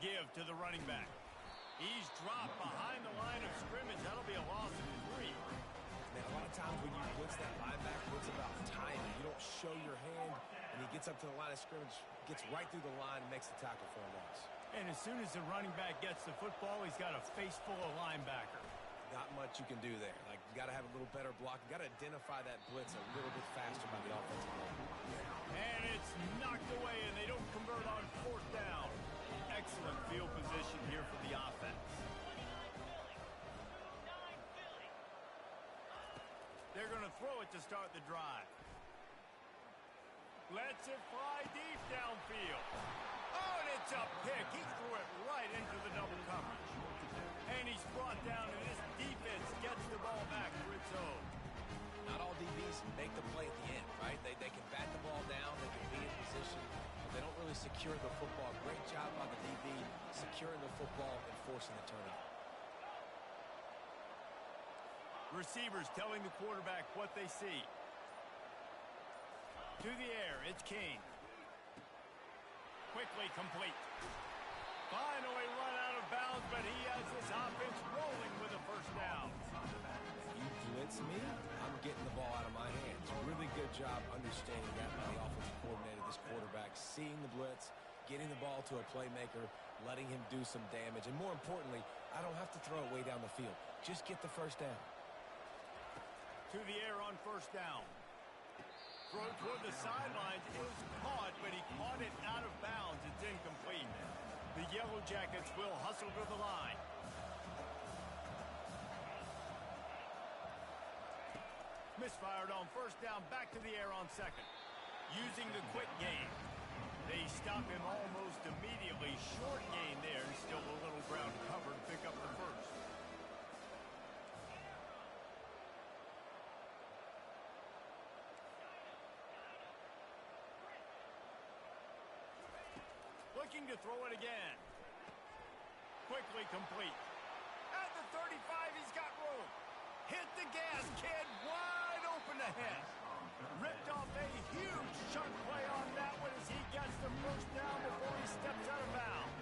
give to the running back. He's dropped behind the line of scrimmage. That'll be a loss of 3. Man, a lot of times when you blitz that linebacker, it's about timing. You don't show your hand, and he gets up to the line of scrimmage, gets right through the line, and makes the tackle for a loss. And as soon as the running back gets the football, he's got a face full of linebacker. Not much you can do there. Like, you got to have a little better block. You got to identify that blitz a little bit faster by the offensive line. And it's knocked away, and they don't convert on 4th down. Excellent field position here for the offense. They're going to throw it to start the drive. Lets it fly deep downfield. Oh, and it's a pick. He threw it right into the double coverage. And he's brought down, and this defense gets the ball back for its own. Not all DBs make the play at the end, right? They can bat the ball down, they can be in position, but they don't really secure the football. Great job by the DB securing the football and forcing the turnover. Receivers telling the quarterback what they see. To the air, it's King. Quickly complete. Finally run out of bounds, but he has his offense rolling with a first down. You blitz me, I'm getting the ball out of my hands. Really good job understanding that by the offensive coordinator, this quarterback, seeing the blitz, getting the ball to a playmaker, letting him do some damage. And more importantly, I don't have to throw it way down the field. Just get the first down. To the air on first down. Throw toward the sidelines is caught, but he caught it out of bounds. It's incomplete. The Yellow Jackets will hustle to the line. Misfired on first down, back to the air on second. Using the quick game. They stop him almost immediately. Short gain there, and still a little ground covered. Pick up the first. Looking to throw it again. Quickly complete. At the 35, he's got room. Hit the gas, kid. Wide open ahead. Ripped off a huge chunk play on that one as he gets the first down before he steps out of bounds.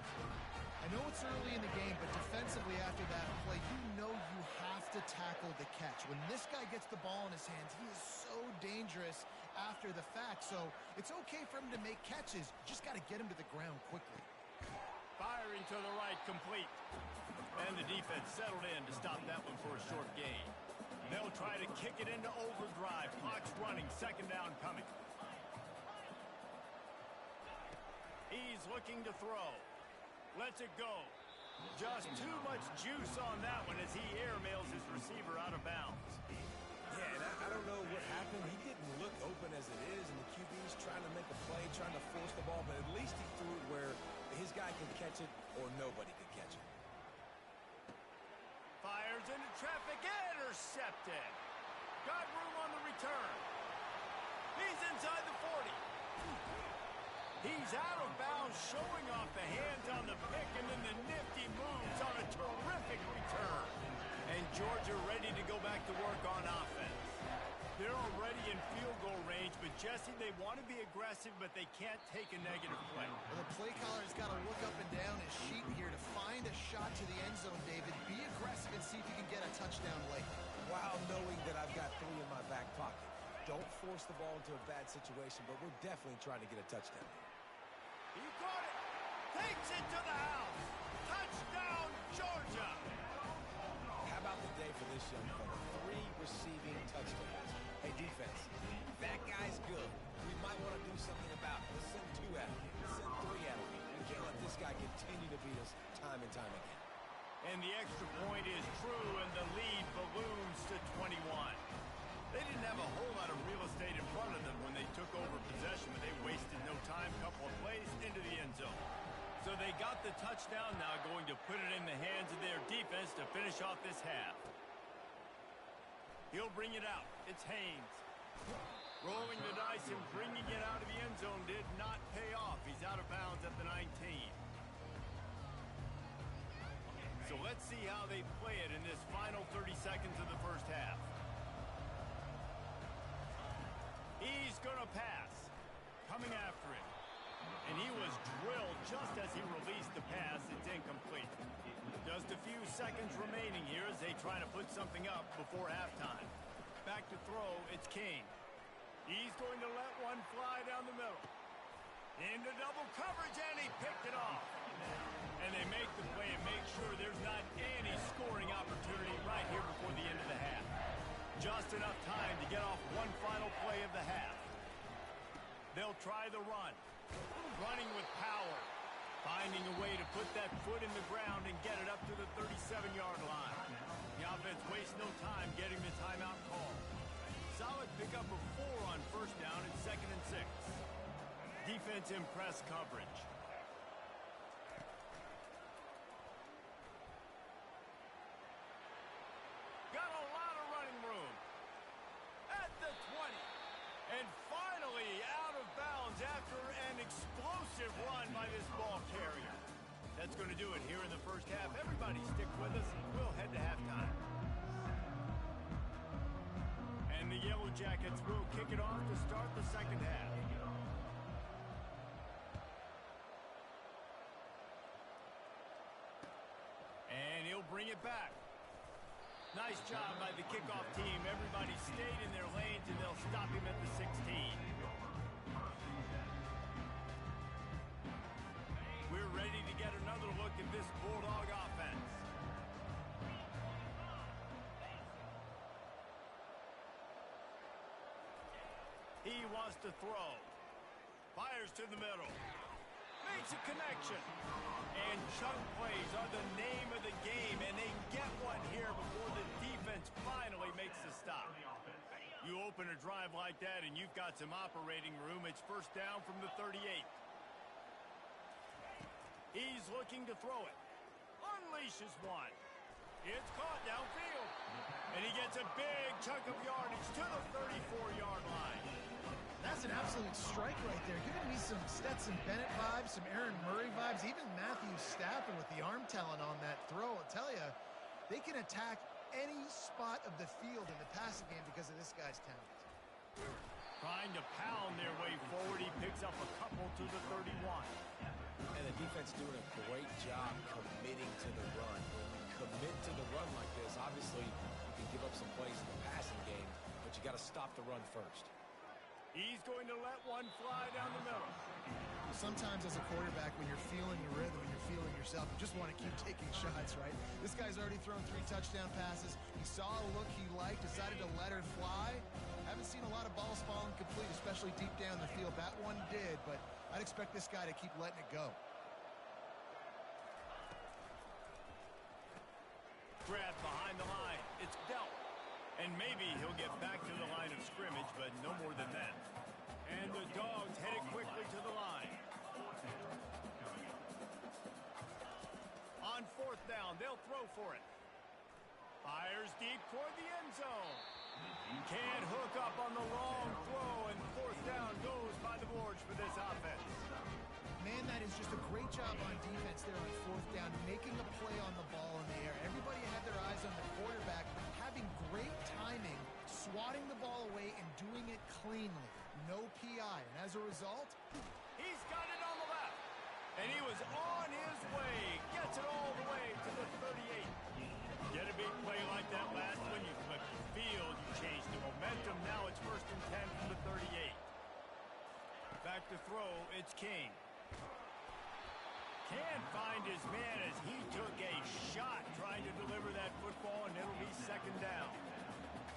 I know it's early in the game, but defensively after that play, you know you have to tackle the catch. When this guy gets the ball in his hands, he is so dangerous after the fact. So it's okay for him to make catches. You just got to get him to the ground quickly. Firing to the right, complete. And the defense settled in to stop that one for a short gain. They'll try to kick it into overdrive. Clock's running, second down coming. He's looking to throw. Lets it go. Just too much juice on that one as he airmails his receiver out of bounds. Yeah, and I don't know what happened. He didn't look open as it is, and the QB's trying to make a play, trying to force the ball, but at least he threw it where his guy could catch it or nobody could catch it. Fires into traffic, intercepted. Got room on the return. He's inside the 40. He's out of bounds, showing off the hands on the pick, and then the nifty moves on a terrific return. And Georgia ready to go back to work on offense. They're already in field goal range, but Jesse, they want to be aggressive, but they can't take a negative play. Well, the play caller's got to look up and down his sheet here to find a shot to the end zone, David. Be aggressive and see if you can get a touchdown late. While knowing that I've got 3 in my back pocket. Don't force the ball into a bad situation, but we're definitely trying to get a touchdown. He caught it. Takes it to the house. Touchdown, Georgia. How about the day for this young fella? 3 receiving touchdowns. Hey, defense, that guy's good. We might want to do something about it. Let's send 2 at him. Let's send 3 at him. We can't let this guy continue to beat us time and time again. And the extra point is true, and the lead balloons to 21. They didn't have a whole lot of real estate in front of them when they took over possession, but they wasted no time. Couple of plays into the end zone. So they got the touchdown, now going to put it in the hands of their defense to finish off this half. He'll bring it out. It's Haynes. Rolling the dice and bringing it out of the end zone did not pay off. He's out of bounds at the 19. So let's see how they play it in this final 30 seconds of the first half. He's going to pass. Coming after him. And he was drilled just as he released the pass. It incomplete. Just a few seconds remaining here as they try to put something up before halftime. Back to throw, it's King. He's going to let one fly down the middle. Into double coverage, and he picked it off. And they make the play and make sure there's not any scoring opportunity right here before the end of the half. Just enough time to get off one final play of the half. They'll try the run. Running with power. Finding a way to put that foot in the ground and get it up to the 37-yard line. The offense wastes no time getting the timeout call. Solid pickup of 4 on first down and 2nd and 6. Defense in press coverage. Got a lot of running room. At the 20. And finally out of bounds after an explosive run by this ball carrier. That's going to do it here in the first half. Everybody stick with us. We'll head to halftime. And the Yellow Jackets will kick it off to start the second half. And he'll bring it back. Nice job by the kickoff team. Everybody stayed in their lanes, and they'll stop him at the 16. We're ready to get another look at this Bulldog offense. He wants to throw. Fires to the middle. Makes a connection. And chunk plays are the name of the game, and they get one here before the defense finally makes the stop. You open a drive like that, and you've got some operating room. It's first down from the 38. He's looking to throw it. Unleashes one. It's caught downfield. And he gets a big chunk of yardage to the 34-yard line. That's an absolute strike right there. Giving me some Stetson Bennett vibes, some Aaron Murray vibes, even Matthew Stafford with the arm talent on that throw. I'll tell you, they can attack any spot of the field in the passing game because of this guy's talent. Trying to pound their way forward. He picks up a couple to the 31. And the defense doing a great job committing to the run. When you commit to the run like this, obviously you can give up some plays in the passing game, but you got to stop the run first. He's going to let one fly down the middle. Sometimes as a quarterback, when you're feeling the rhythm and you're feeling yourself, you just want to keep taking shots, right? This guy's already thrown 3 touchdown passes. He saw a look he liked, decided to let her fly. Haven't seen a lot of balls falling complete, especially deep down the field. That one did, but I'd expect this guy to keep letting it go. Grab behind the line. It's dealt. And maybe he'll get back to the line of scrimmage, but no more than that. And the Dogs headed quickly to the line. On 4th down, they'll throw for it. Fires deep toward the end zone. Can't hook up on the long throw, and 4th down goes by the boards for this offense. Man, that is just a great job on defense there on 4th down, making a play on the ball in the air. Everybody had their eyes on the quarterback, having great timing, swatting the ball away, and doing it cleanly. No PI. And as a result, he's got it on the left. And he was on his way. Gets it all the way to the 38. Get a big play like that last one, you flip the field, you change the momentum. Now it's 1st and 10 from the 38. Back to throw, it's King. Can't find his man as he took a shot trying to deliver that football, and it'll be 2nd down.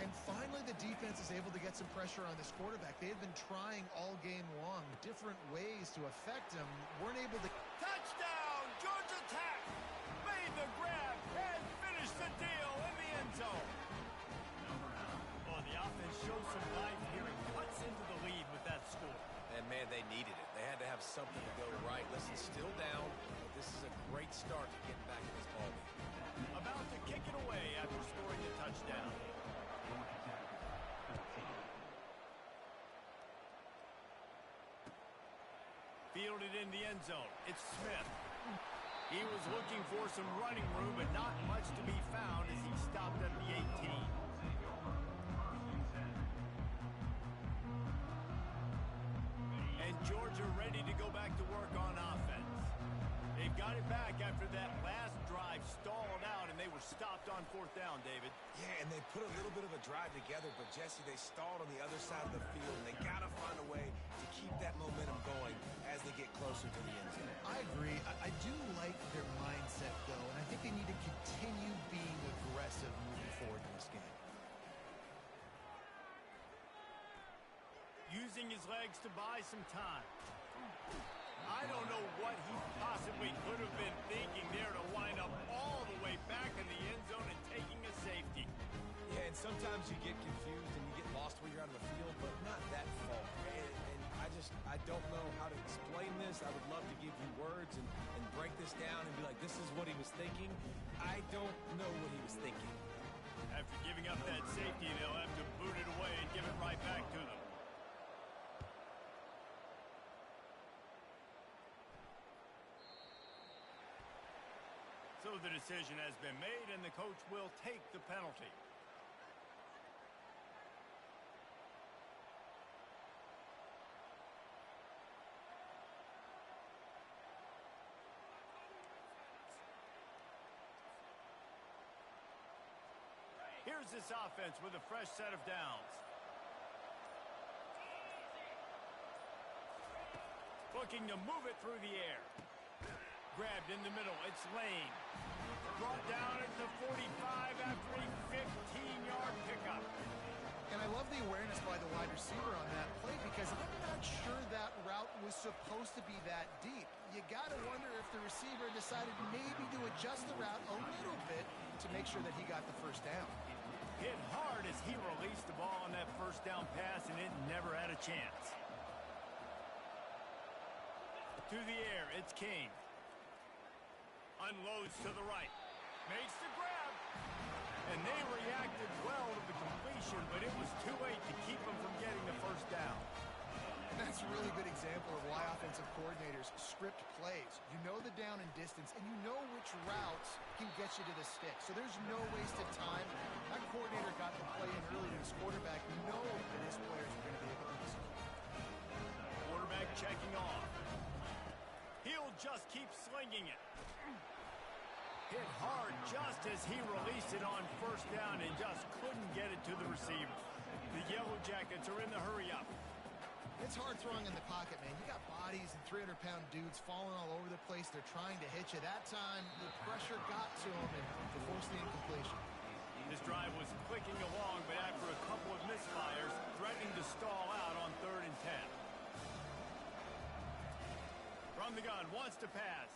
And finally, the defense is able to get some pressure on this quarterback. They have been trying all game long, different ways to affect him. Weren't able to... Touchdown! Georgia Tech made the grab and finished the deal in the end zone. Oh, the offense shows some life here and cuts into the lead with that score. And, man, they needed it. They had to have something to go right. Listen, still down, but this is a great start to getting back in this ballgame. About to kick it away after scoring a touchdown. Fielded in the end zone. It's Smith. He was looking for some running room, but not much to be found as he stopped at the 18. And Georgia ready to go back to work on offense. They've got it back after that last drive stalled out, and they were stopped on fourth down, David. Yeah, and they put a little bit of a drive together, but, Jesse, they stalled on the other side of the field, and they got to find a way to keep that momentum going as they get closer to the end zone. I agree. I do like their mindset, though, and I think they need to continue being aggressive moving forward in this game. Using his legs to buy some time. I don't know what he possibly could have been thinking there to wind up all the way back in the end zone and taking a safety. Yeah, and sometimes you get confused and you get lost when you're out of the field, but not that far. And I don't know how to explain this. I would love to give you words and break this down and be like, this is what he was thinking. I don't know what he was thinking. After giving up that safety, they'll have to boot it away and give it right back to them. So the decision has been made, and the coach will take the penalty. Here's this offense with a fresh set of downs. Looking to move it through the air. Grabbed in the middle. It's Lane. Brought down at the 45 after a 15-yard pickup. And I love the awareness by the wide receiver on that play because I'm not sure that route was supposed to be that deep. You got to wonder if the receiver decided maybe to adjust the route a little bit to make sure that he got the first down. Hit hard as he released the ball on that first down pass, and it never had a chance. To the air, it's Kane. Unloads to the right. Makes the grab. And they reacted well to the completion, but it was too late to keep them from getting the first down. And that's a really good example of why offensive coordinators script plays. You know the down and distance, and you know which routes can get you to the stick. So there's no wasted time. That coordinator got the play in early to his quarterback, knowing that his players were going to be able to execute. Quarterback checking off. He'll just keep slinging it. Hit hard just as he released it on first down and just couldn't get it to the receiver. The Yellow Jackets are in the hurry-up. It's hard throwing in the pocket, man. You got bodies and 300-pound dudes falling all over the place. They're trying to hit you. That time, the pressure got to him and forced the incompletion. This drive was clicking along, but after a couple of misfires, threatening to stall out on 3rd and 10. From the gun, wants to pass.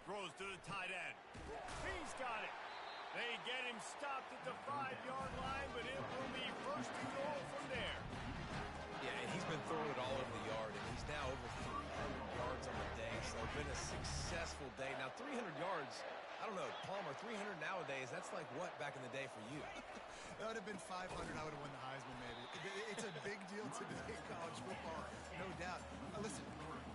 Throws to the tight end. He's got it. They get him stopped at the 5-yard line, but it will be first and goal from there. Yeah, and he's been throwing it all over the yard, and he's now over 300 yards on the day, so it's been a successful day. Now, 300 yards, I don't know, Palmer, 300 nowadays, that's like what back in the day for you? That would have been 500. I would have won the Heisman, maybe. It's a big deal today in college football, no doubt. Listen,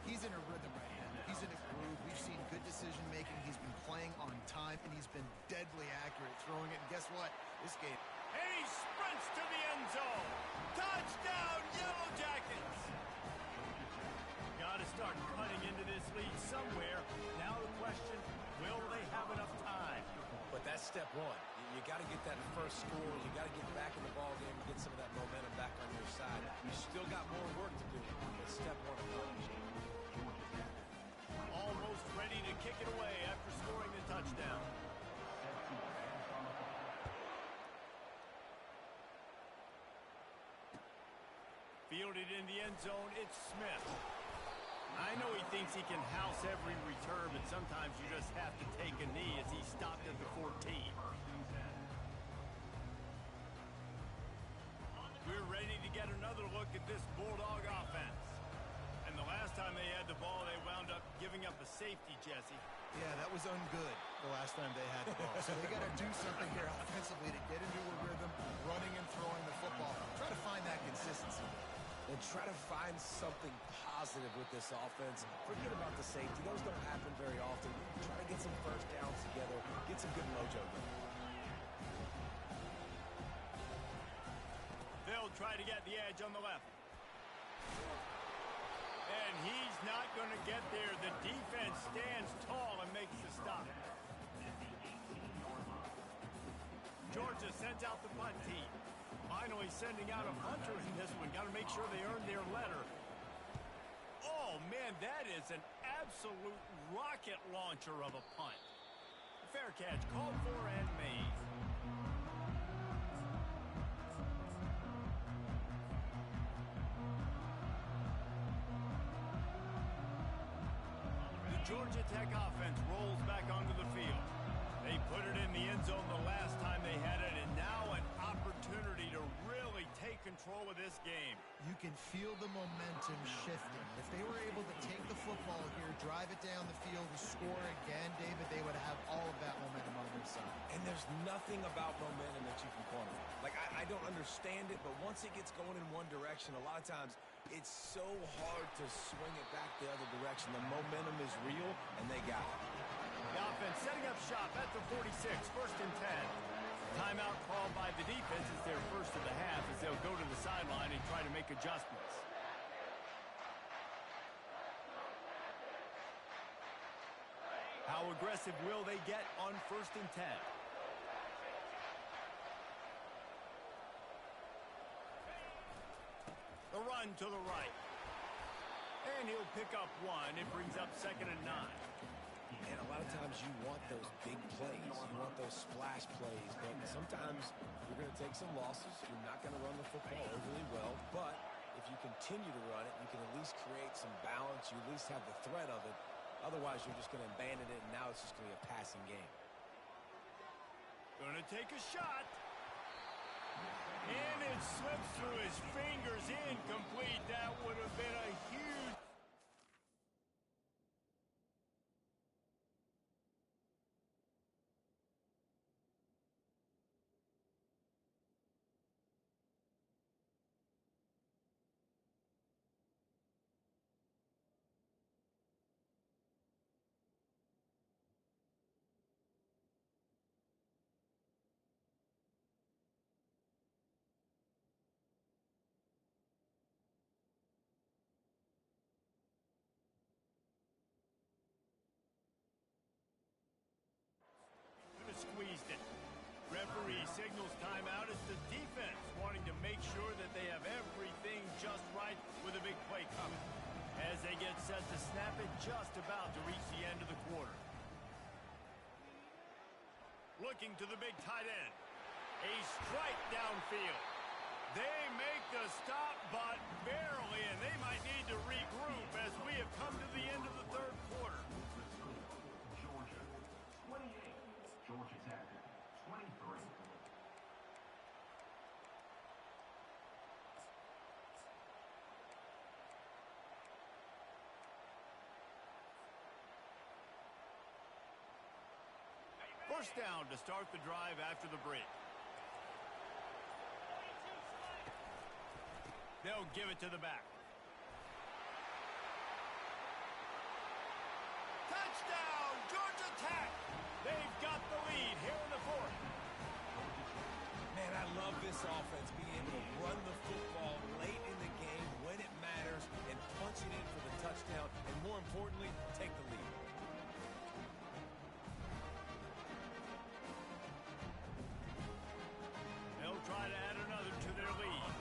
he's in a rhythm right now. He's in a groove. We've seen good decision-making. He's been playing on time, and he's been deadly accurate throwing it. And guess what? This game. And he sprints to the end zone. Touchdown, Yellow Jackets! Got to start cutting into this lead somewhere. Now the question, will they have enough time? But that's step one. You got to get that first score. You got to get back in the ball game and get some of that momentum back on your side. You still got more work to do, but step one accomplished. Almost ready to kick it away after scoring the touchdown. Fielded in the end zone, it's Smith. I know he thinks he can house every return, but sometimes you just have to take a knee as he stopped at the 14. We're ready to get another look at this Bulldog offense. And the last time they had the ball, they wound up giving up a safety, Jesse. Yeah, that was ungood the last time they had the ball. So they got to do something here offensively to get into a rhythm, running and throwing the football. Try to find that consistency. And try to find something positive with this offense. Forget about the safety. Those don't happen very often. Try to get some first downs together. Get some good mojo going. They'll try to get the edge on the left. And And he's not going to get there. The defense stands tall and makes the stop. Georgia sends out the punt team. Finally sending out a punter in this one. Got to make sure they earn their letter. Oh, man, that is an absolute rocket launcher of a punt. Fair catch called for and made. The Georgia Tech offense rolls back onto the field. They put it in the end zone the last time they had it, and now an opportunity to really take control of this game. You can feel the momentum shifting. If they were able to take the football here, drive it down the field, and score again, David, they would have all of that momentum on their side. And there's nothing about momentum that you can quantify. Like, I don't understand it, but once it gets going in one direction, a lot of times it's so hard to swing it back the other direction. The momentum is real, and they got it. The offense setting up shop at the 46, 1st and 10. Timeout called by the defense is their first of the half as they'll go to the sideline and try to make adjustments. How aggressive will they get on 1st and 10? The run to the right. And he'll pick up one. It brings up 2nd and 9. And a lot of times you want those big plays. You want those splash plays. But sometimes you're going to take some losses. You're not going to run the football overly well. But if you continue to run it, you can at least create some balance. You at least have the threat of it. Otherwise, you're just going to abandon it, and now it's just going to be a passing game. Going to take a shot. And it slips through his fingers. Incomplete. That would have been a huge... Squeezed it. Referee signals timeout as the defense wanting to make sure that they have everything just right with a big play coming. As they get set to snap it, just about to reach the end of the quarter. Looking to the big tight end. A strike downfield. They make the stop, but barely, and they might need to regroup as we have come to the end of the 3rd quarter. Georgia 28, Georgia Tech 23. First down to start the drive after the break. They'll give it to the back. Touchdown, Georgia Tech! They've got the lead here in the 4th. Man, I love this offense being able to run the football late in the game when it matters and punch it in for the touchdown, and more importantly, take the lead. They'll try to add another to their lead.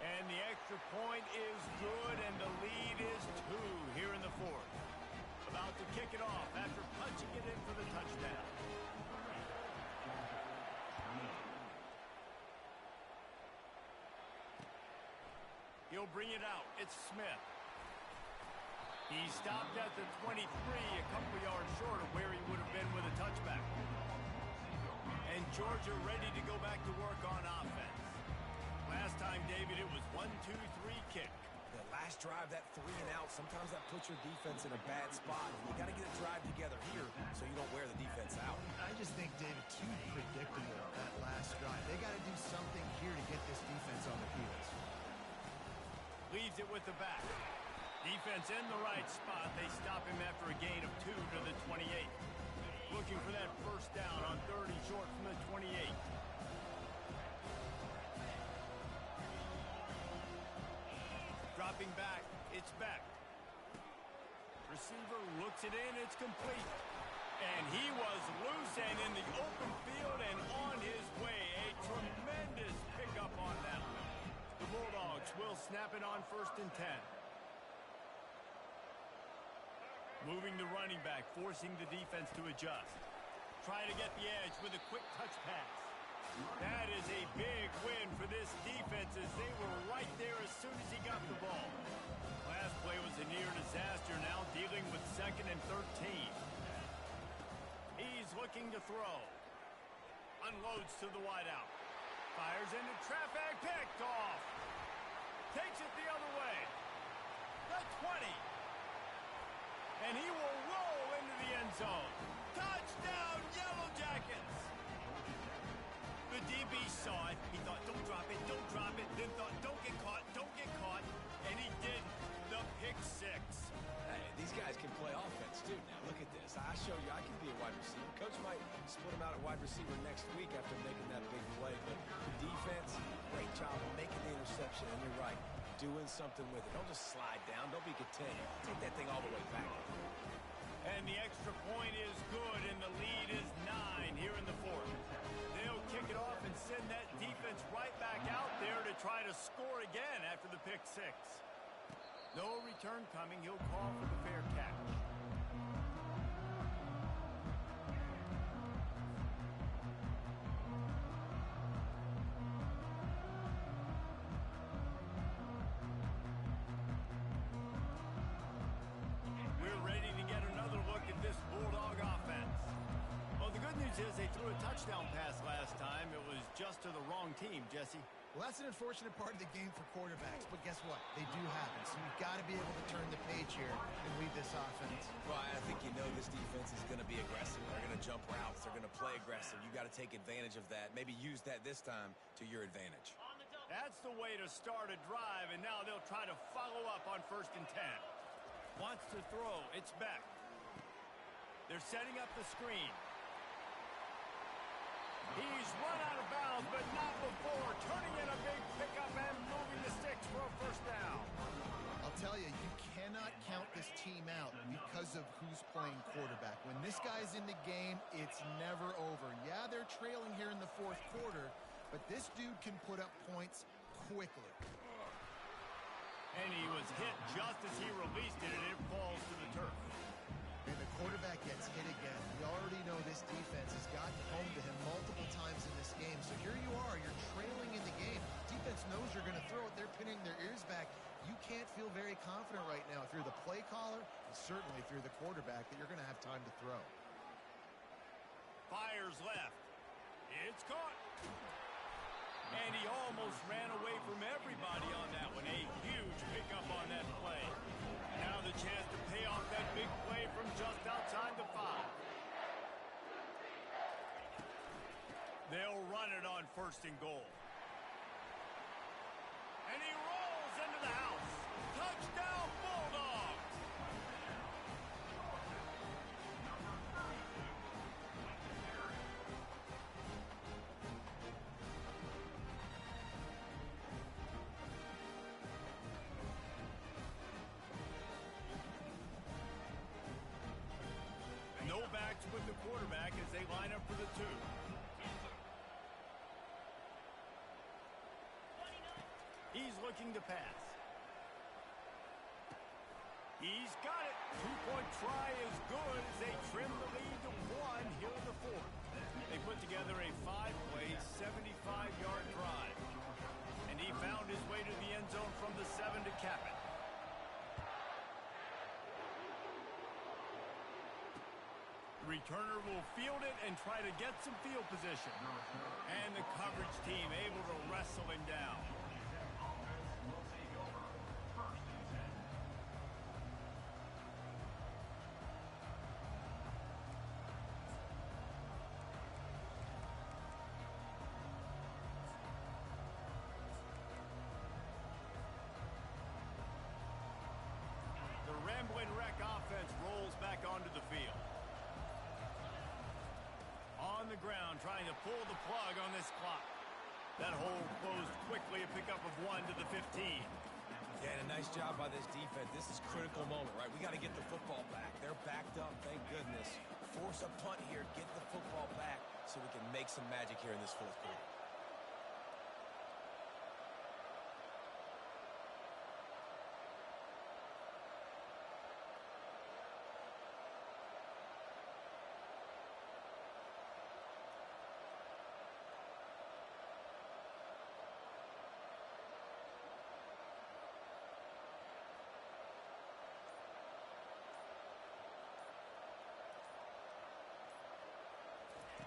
And the extra point is good, and the lead is 2 here in the 4th. About to kick it off after punching it in for the touchdown. He'll bring it out. It's Smith. He stopped at the 23, a couple yards short of where he would have been with a touchback. And Georgia ready to go back to work on offense. Last time, David, it was 1-2-3 kick. The last drive, that 3 and out, sometimes that puts your defense in a bad spot. You got to get a drive together here so you don't wear the defense out. I just think, David, too predictable that last drive. They got to do something here to get this defense on the heels. Leaves it with the back. Defense in the right spot. They stop him after a gain of 2 to the 28. Looking for that first down on 3rd and short from the 28. dropping back. It's back. Receiver looks it in. It's complete. And he was loose and in the open field and on his way. A tremendous pickup on that one. The Bulldogs will snap it on 1st and 10. Moving the running back, forcing the defense to adjust. Trying to get the edge with a quick touch pass. That is a big win for this defense as they were right there as soon as he got the ball. Last play was a near disaster, now dealing with 2nd and 13. He's looking to throw. Unloads to the wideout. Fires into traffic, picked off. Takes it the other way. The 20. And he will roll into the end zone. Touchdown, Yellow Jackets! The DB saw it. He thought, don't drop it, don't drop it. Then thought, don't get caught, don't get caught. And he didn't. The pick 6. Hey, these guys can play offense, too. Now, look at this. I show you I can be a wide receiver. Coach might split him out at wide receiver next week after making that big play. But the defense, great job of making the interception. And you're right, doing something with it. Don't just slide down. Don't be content. Take that thing all the way back. And the extra point is good, and the lead is 9 here in the 4th. They'll kick it off and send that defense right back out there to try to score again after the pick 6. No return coming. He'll call for the fair catch. We're ready to get another look at this Bulldog offense. Well, the good news is they threw a touchdown pass last time. It was just to the wrong team, Jesse. Well, that's an unfortunate part of the game for quarterbacks, but guess what? They do happen, so you've got to be able to turn the page here and lead this offense. Well, I think you know this defense is going to be aggressive. They're going to jump routes. They're going to play aggressive. You got to take advantage of that. Maybe use that this time to your advantage. That's the way to start a drive, and now they'll try to follow up on 1st and 10. Wants to throw. It's back. They're setting up the screen. He's run out of bounds, but not before. Turning in a big pickup and moving the sticks for a 1st down. I'll tell you, you cannot count this team out because of who's playing quarterback. When this guy's in the game, it's never over. Yeah, they're trailing here in the 4th quarter, but this dude can put up points quickly. And he was hit just as he released it, and it falls to the turf. And the quarterback gets hit again. We already know this defense has gotten home to him multiple times in this game. So here you are, you're trailing in the game. Defense knows you're going to throw it. They're pinning their ears back. You can't feel very confident right now if you're the play caller, and certainly if you're the quarterback, that you're going to have time to throw. Fires left. It's caught. And he almost ran away from everybody on that one. A huge pickup on that play. Now the chance to pay off that big play from just outside the 5. They'll run it on 1st and goal. And he rolls into the house. Touchdown, Bulldogs! No backs with the quarterback as they line up for the 2. He's looking to pass. He's got it. 2-point try is good as they trim the lead to 1 here in the 4th. They put together a 5-play, 75-yard drive. And he found his way to the end zone from the 7 to cap it. The returner will field it and try to get some field position. And the coverage team able to wrestle him down. The Ramblin' Wreck offense rolls back onto the field. On the ground, trying to pull the plug on this clock. That hole closed quickly, a pickup of 1 to the 15. Yeah, and a nice job by this defense. This is critical moment, right? We got to get the football back. They're backed up, thank goodness. Force a punt here, get the football back so we can make some magic here in this fourth quarter.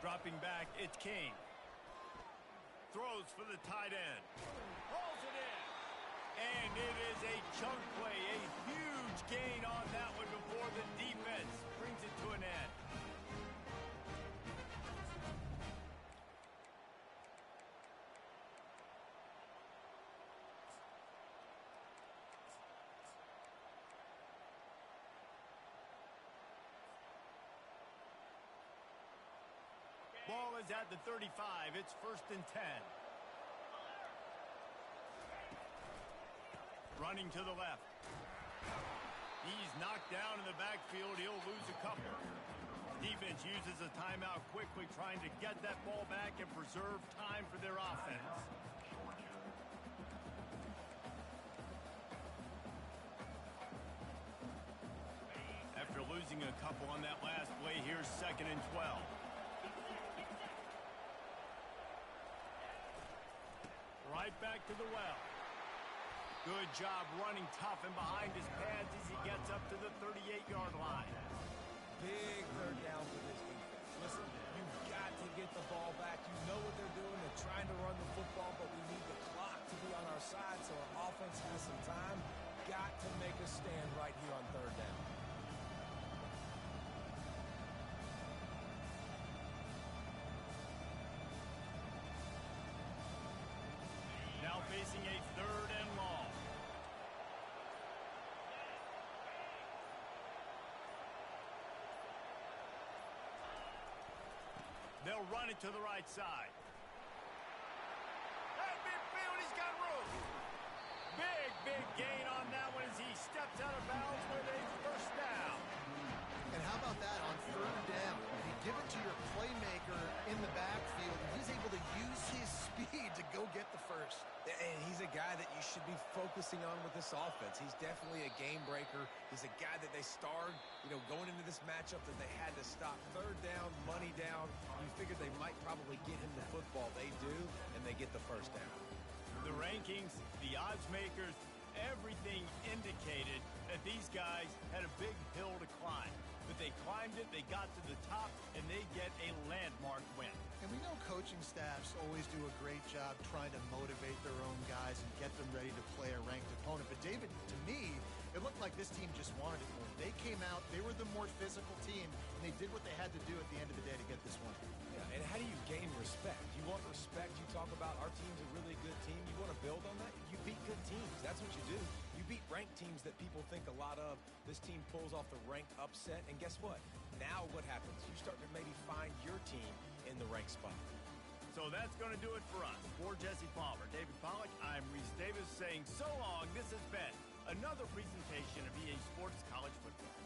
Dropping back, it's King. Throws for the tight end. Hauls it in. And it is a chunk play, a huge gain on that one before the defense brings it to an end. Ball is at the 35. It's 1st and 10. Running to the left. He's knocked down in the backfield. He'll lose a couple. Defense uses a timeout quickly, trying to get that ball back and preserve time for their offense. After losing a couple on that last play, here's 2nd and 12. Right back to the well. Good job running tough and behind his pads as he gets up to the 38-yard line. Big third down for this defense. Listen, you've got to get the ball back. You know what they're doing. They're trying to run the football, but we need the clock to be on our side so our offense has some time. Got to make a stand right here on 3rd down. Now facing a 3rd and long. They'll run it to the right side. At midfield, he's got room. Big gain on that one as he steps out of bounds with a 1st down. And how about that on 3rd down? You give it to your playmaker in the backfield, and he's able to use his speed to go get the first. And he's a guy that you should be focusing on with this offense. He's definitely a game breaker. He's a guy that they starred, going into this matchup that they had to stop. 3rd down, money down. You figured they might probably get him the football. They do, and they get the 1st down. The rankings, the odds makers, everything indicated that these guys had a big hill to climb. But they climbed it, they got to the top, and they get a landmark win. And we know coaching staffs always do a great job trying to motivate their own guys and get them ready to play a ranked opponent. But David, to me, it looked like this team just wanted it more. They came out, they were the more physical team, and they did what they had to do at the end of the day to get this one. Yeah, and how do you gain respect? You want respect. You talk about our team's a really good team. You want to build on that? You beat good teams. That's what you do. You beat ranked teams that people think a lot of. This team pulls off the ranked upset, and guess what? Now what happens? You start to maybe find your team in the ranked spot. So that's going to do it for us. For Jesse Palmer, David Pollack, I'm Reese Davis saying so long. This has been another presentation of EA Sports College Football.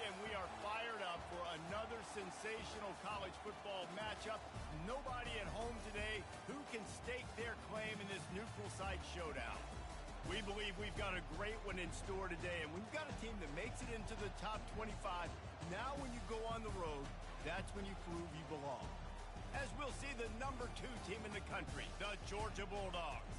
and we are fired up for another sensational college football matchup. Nobody at home today who can stake their claim in this neutral site showdown. We believe we've got a great one in store today, and we've got a team that makes it into the top 25. Now when you go on the road, that's when you prove you belong. As we'll see the number 2 team in the country, the Georgia Bulldogs,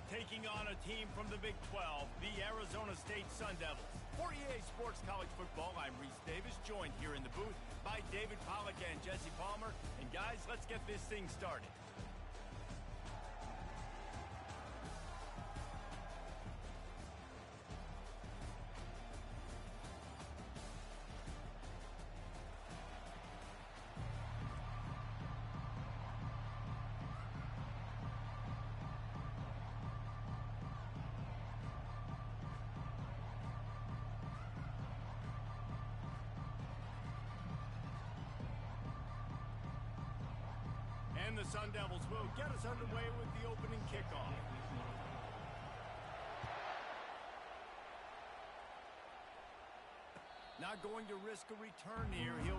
taking on a team from the Big 12, the Arizona State Sun Devils. For EA Sports College Football, I'm Reese Davis, joined here in the booth by David Pollack and Jesse Palmer. And guys, let's get this thing started. And the Sun Devils will get us underway with the opening kickoff. Not going to risk a return here. He'll...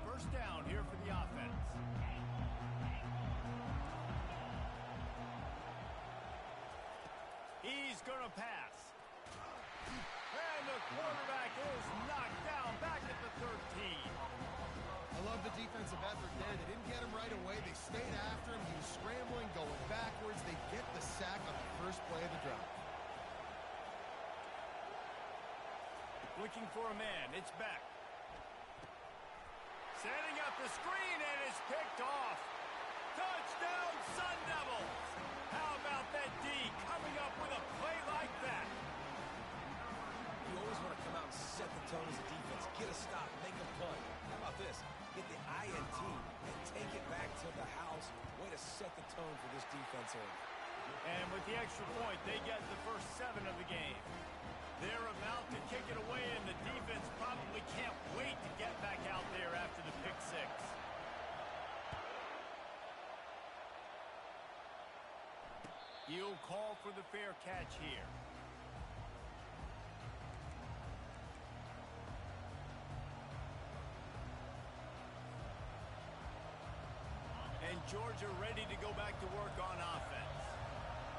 First down here for the offense. He's going to pass. And the quarterback is knocked down back at the 13. I love the defensive effort there. They didn't get him right away. They stayed after him. He was scrambling, going backwards. They get the sack on the first play of the drive. Looking for a man. It's back. Setting up the screen, and it's picked off. Touchdown, Sun Devils. How about that D coming up with a play like that? You always want to come out and set the tone as a defense. Get a stop, make a punt. How about this? Get the INT and take it back to the house. Way to set the tone for this defense here. And with the extra point, they get the first 7 of the game. They're about to kick it away, and the defense probably can't wait to get back out there after the pick 6. He'll call for the fair catch here. And Georgia ready to go back to work on offense.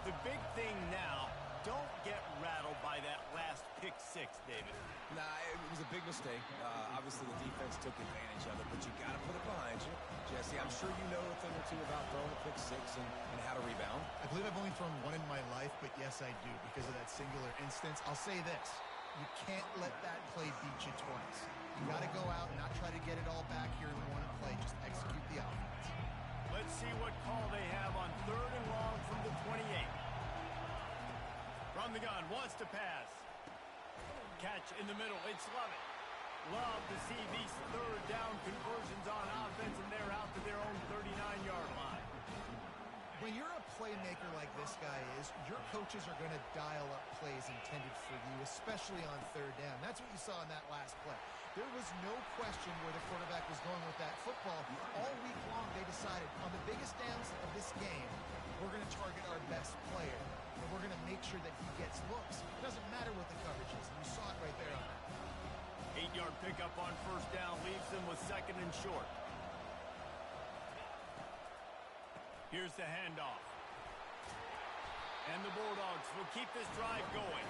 The big thing now, don't get rattled by that last pick 6, David. Nah, it was a big mistake. Obviously, the defense took advantage of it, but you got to put it behind you. Jesse, I'm sure you know a thing or two about throwing a pick 6 and how to rebound. I believe I've only thrown one in my life, but yes, I do. Because of that singular instance, I'll say this. You can't let that play beat you twice. You got to go out and not try to get it all back here in one play. Just execute the offense. Let's see what call they have on 3rd and long from the 28. From the gun, wants to pass. Catch in the middle, it's Lovett. Love to see these 3rd down conversions on offense, and they're out to their own 39-yard line. When you're a playmaker like this guy is, your coaches are going to dial up plays intended for you, especially on 3rd down. That's what you saw in that last play. There was no question where the quarterback was going with that football. All week long, they decided on the biggest downs of this game, we're going to target our best player, and we're going to make sure that he gets looks. It doesn't matter what the coverage is, and you saw it right there on that. 8-yard pickup on 1st down leaves them with 2nd and short. Here's the handoff. And the Bulldogs will keep this drive going.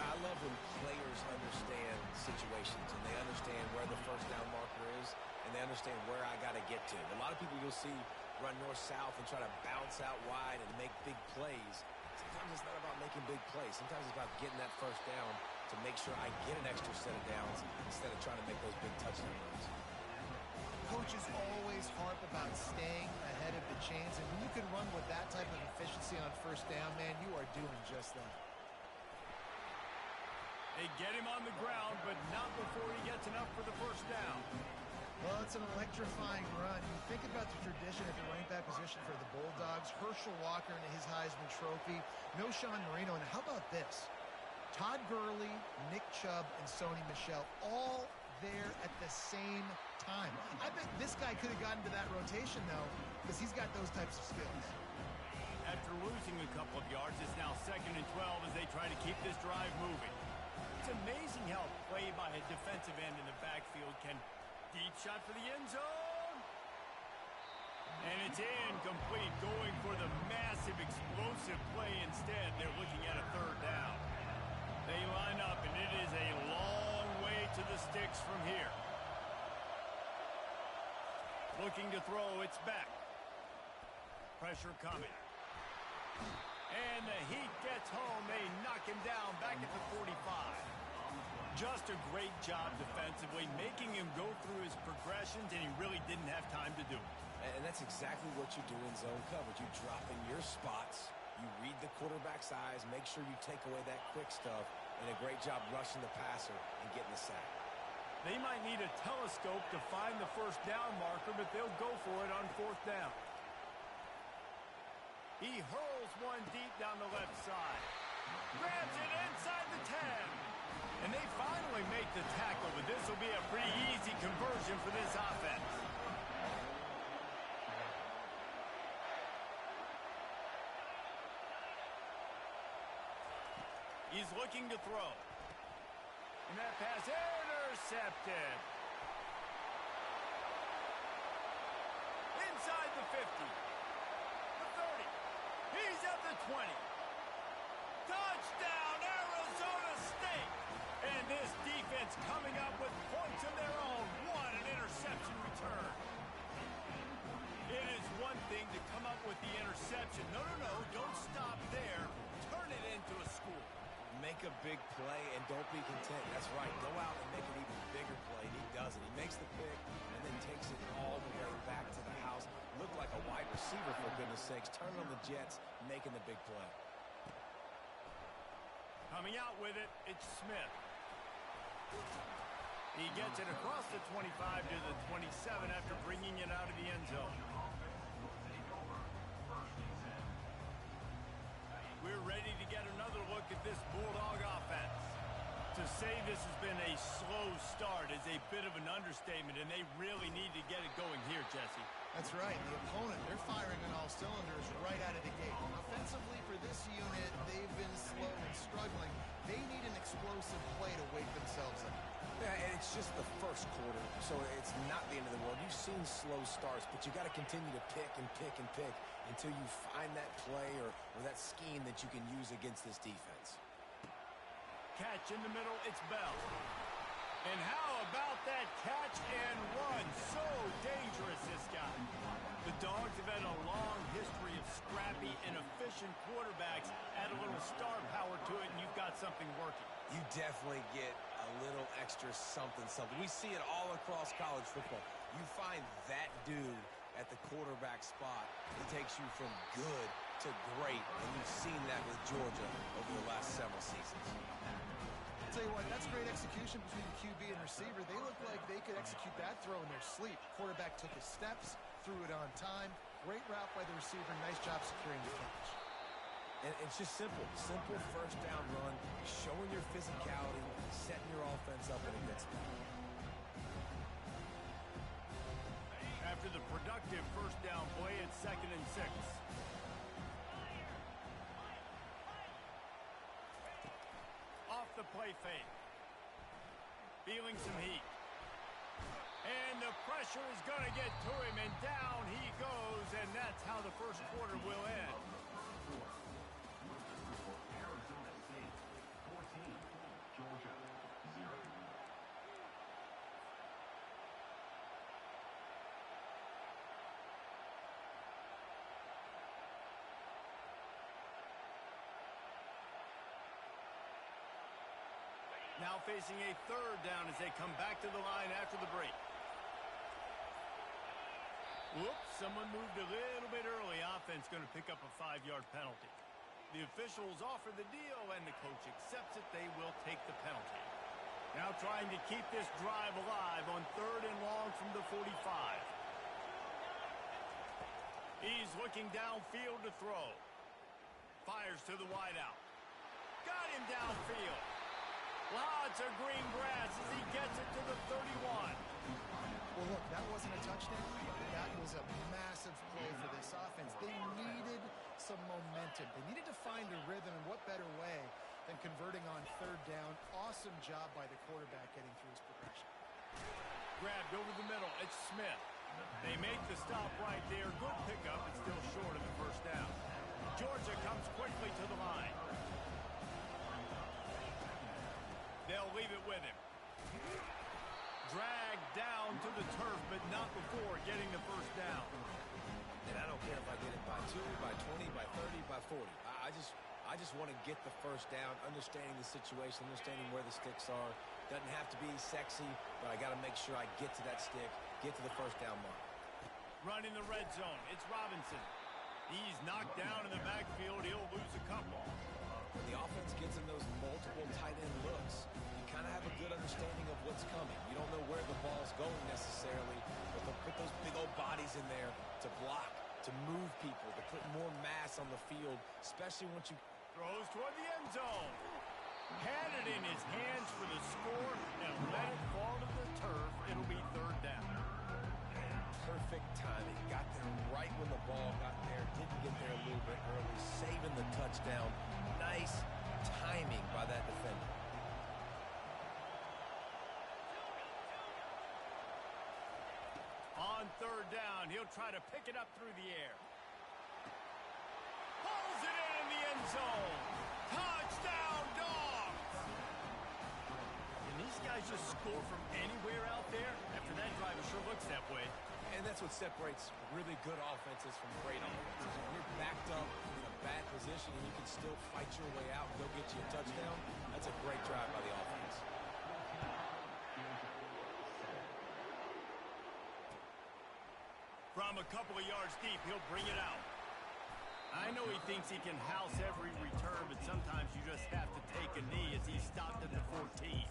I love when players understand situations and they understand where the 1st down marker is and they understand where I got to get to. A lot of people you'll see run north-south and try to bounce out wide and make big plays. Sometimes it's not about making big plays. Sometimes it's about getting that 1st down to make sure I get an extra set of downs instead of trying to make those big touchdown runs. Coaches always harp about staying ahead of the chains, and when you can run with that type of efficiency on 1st down, man, you are doing just that. They get him on the ground, but not before he gets enough for the 1st down. Well, it's an electrifying run. You think about the tradition at the running back position for the Bulldogs. Herschel Walker and his Heisman Trophy. No Sean Marino. And how about this? Todd Gurley, Nick Chubb, and Sony Michel all there at the same time. I bet this guy could have gotten to that rotation, though, because he's got those types of skills. After losing a couple of yards, it's now 2nd and 12 as they try to keep this drive moving. It's amazing how a play by a defensive end in the backfield can deep shot for the end zone. And it's incomplete, going for the massive explosive play instead. They're looking at a 3rd down. They line up, and it is a long way to the sticks from here. Looking to throw, it's back. Pressure coming. And the Heat gets home. They knock him down back at the 45. Just a great job defensively, making him go through his progressions, and he really didn't have time to do it. And that's exactly what you do in zone coverage. You drop in your spots, you read the quarterback's eyes, make sure you take away that quick stuff, and a great job rushing the passer and getting the sack. They might need a telescope to find the 1st down marker, but they'll go for it on 4th down. He hurls one deep down the left side. Grabs it inside the 10. And they finally make the tackle, but this will be a pretty easy conversion for this offense. He's looking to throw. And that pass intercepted. Inside the 50. The 30. He's at the 20. Touchdown, Arizona State. And this defense coming up with points of their own. What an interception return. It is one thing to come up with the interception. No, don't stop there. Turn it into a score. Make a big play and don't be content. That's right. Go out and make an even bigger play. And he does it. He makes the pick and then takes it all the way back to the house. Looked like a wide receiver, for goodness sakes. Turning on the Jets, making the big play. Coming out with it, it's Smith. He gets it across the 25 to the 27 after bringing it out of the end zone. We're ready to get another look at this Bulldog offense. To say this has been a slow start is a bit of an understatement, and they really need to get it going here, Jesse. That's right. The opponent, they're firing on all cylinders right out of the gate. Offensively for this unit, they've been slow and struggling. They need an explosive play to wake themselves up. Yeah, and it's just the first quarter, so it's not the end of the world. You've seen slow starts, but you got to continue to pick and pick and pick until you find that play or that scheme that you can use against this defense. Catch in the middle, it's Bell. And how about that catch and run? So dangerous, this guy. The Dogs have had a long history of scrappy and efficient quarterbacks. Add a little star power to it, and you've got something working. You definitely get a little extra something. We see it all across college football. You find that dude at the quarterback spot. He takes you from good to great, and you've seen that with Georgia over the last several seasons. I'll tell you what, that's great execution between the QB and receiver. They look like they could execute that throw in their sleep. Quarterback took his steps, threw it on time. Great route by the receiver. Nice job securing the catch. And it's just simple first down run, showing your physicality, setting your offense up in a good spot. After the productive first down play, it's 2nd and 6. Off the play fake. Feeling some heat. And the pressure is going to get to him, and down he goes, and that's how the first quarter will end. Arizona State 14, Georgia 0. Now facing a 3rd down as they come back to the line after the break. Whoops, someone moved a little bit early. Offense going to pick up a 5-yard penalty. The officials offer the deal, and the coach accepts it. They will take the penalty. Now trying to keep this drive alive on 3rd and long from the 45. He's looking downfield to throw. Fires to the wideout. Got him downfield. Lots of green grass as he gets it to the 31. Well, look, that wasn't a touchdown. That was a massive play for this offense. They needed some momentum. They needed to find a rhythm, and what better way than converting on 3rd down. Awesome job by the quarterback getting through his progression. Grabbed over the middle. It's Smith. They make the stop right there. Good pickup, but still short of the first down. Georgia comes quickly to the line. They'll leave it with him. Dragged down to the turf, but not before getting the first down. And I don't care if I get it by 2, by 20, by 30, by 40. I just want to get the first down, understanding the situation, understanding where the sticks are. Doesn't have to be sexy, but I got to make sure I get to that stick, get to the first down mark. Run in the red zone. It's Robinson. He's knocked down in the backfield. He'll lose a couple. When the offense gets in those multiple tight end looks, you kind of have a good understanding of what's coming. You don't know where the ball's going necessarily, but they'll put those big old bodies in there to block, to move people, to put more mass on the field, especially once you... Throws toward the end zone. Had it in his hands for the score and let it fall to the turf. It'll be 3rd down. Perfect timing. Got there right when the ball got there. Didn't get there a little bit early. Saving the touchdown. Nice timing by that defender. On 3rd down, he'll try to pick it up through the air. Pulls it in the end zone. Touchdown, Dogs! Can these guys just score from anywhere out there? After that drive, it sure looks that way. And that's what separates really good offenses from great offenses. When you're backed up in a bad position and you can still fight your way out and go get you a touchdown, that's a great drive by the offense. From a couple of yards deep, he'll bring it out. I know he thinks he can house every return, but sometimes you just have to take a knee as he's stopped at the 14.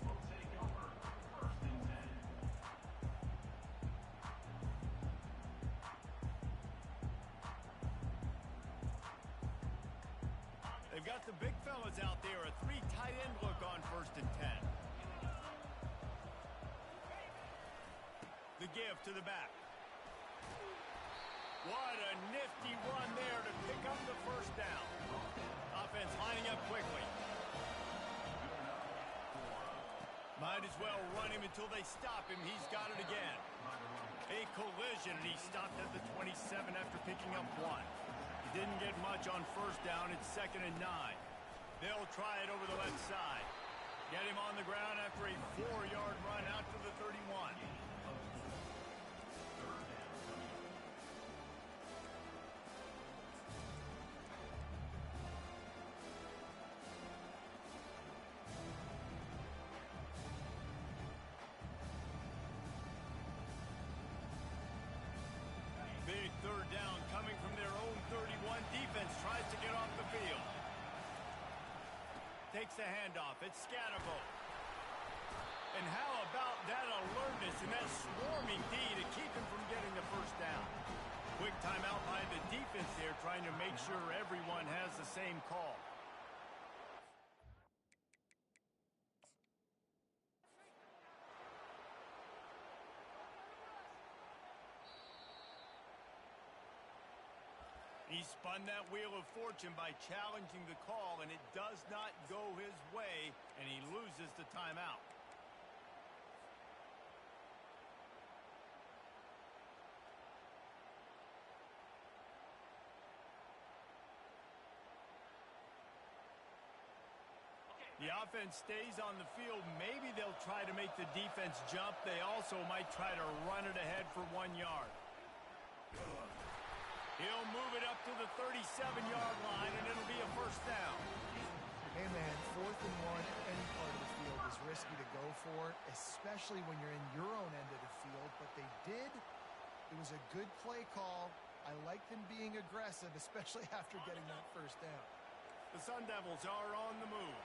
They've got the big fellas out there, a 3 tight end look on 1st and 10. The give to the back. What a nifty run there to pick up the first down. Offense lining up quickly. Might as well run him until they stop him. He's got it again. A collision, and he stopped at the 27 after picking up 1. He didn't get much on first down. It's 2nd and 9. They'll try it over the left side. Get him on the ground after a 4-yard run out to the 31. the handoff. It's Scatterbo. And how about that alertness and that swarming D to keep him from getting the first down? Quick timeout by the defense there, trying to make sure everyone has the same call. He spun that wheel of fortune by challenging the call, and it does not go his way, and he loses the timeout. The offense stays on the field. Maybe they'll try to make the defense jump. They also might try to run it ahead for 1 yard. He'll move it up to the 37-yard line, and it'll be a first down. Hey, man, 4th and 1 at any part of the field is risky to go for, especially when you're in your own end of the field. But they did. It was a good play call. I like them being aggressive, especially after getting that first down. The Sun Devils are on the move.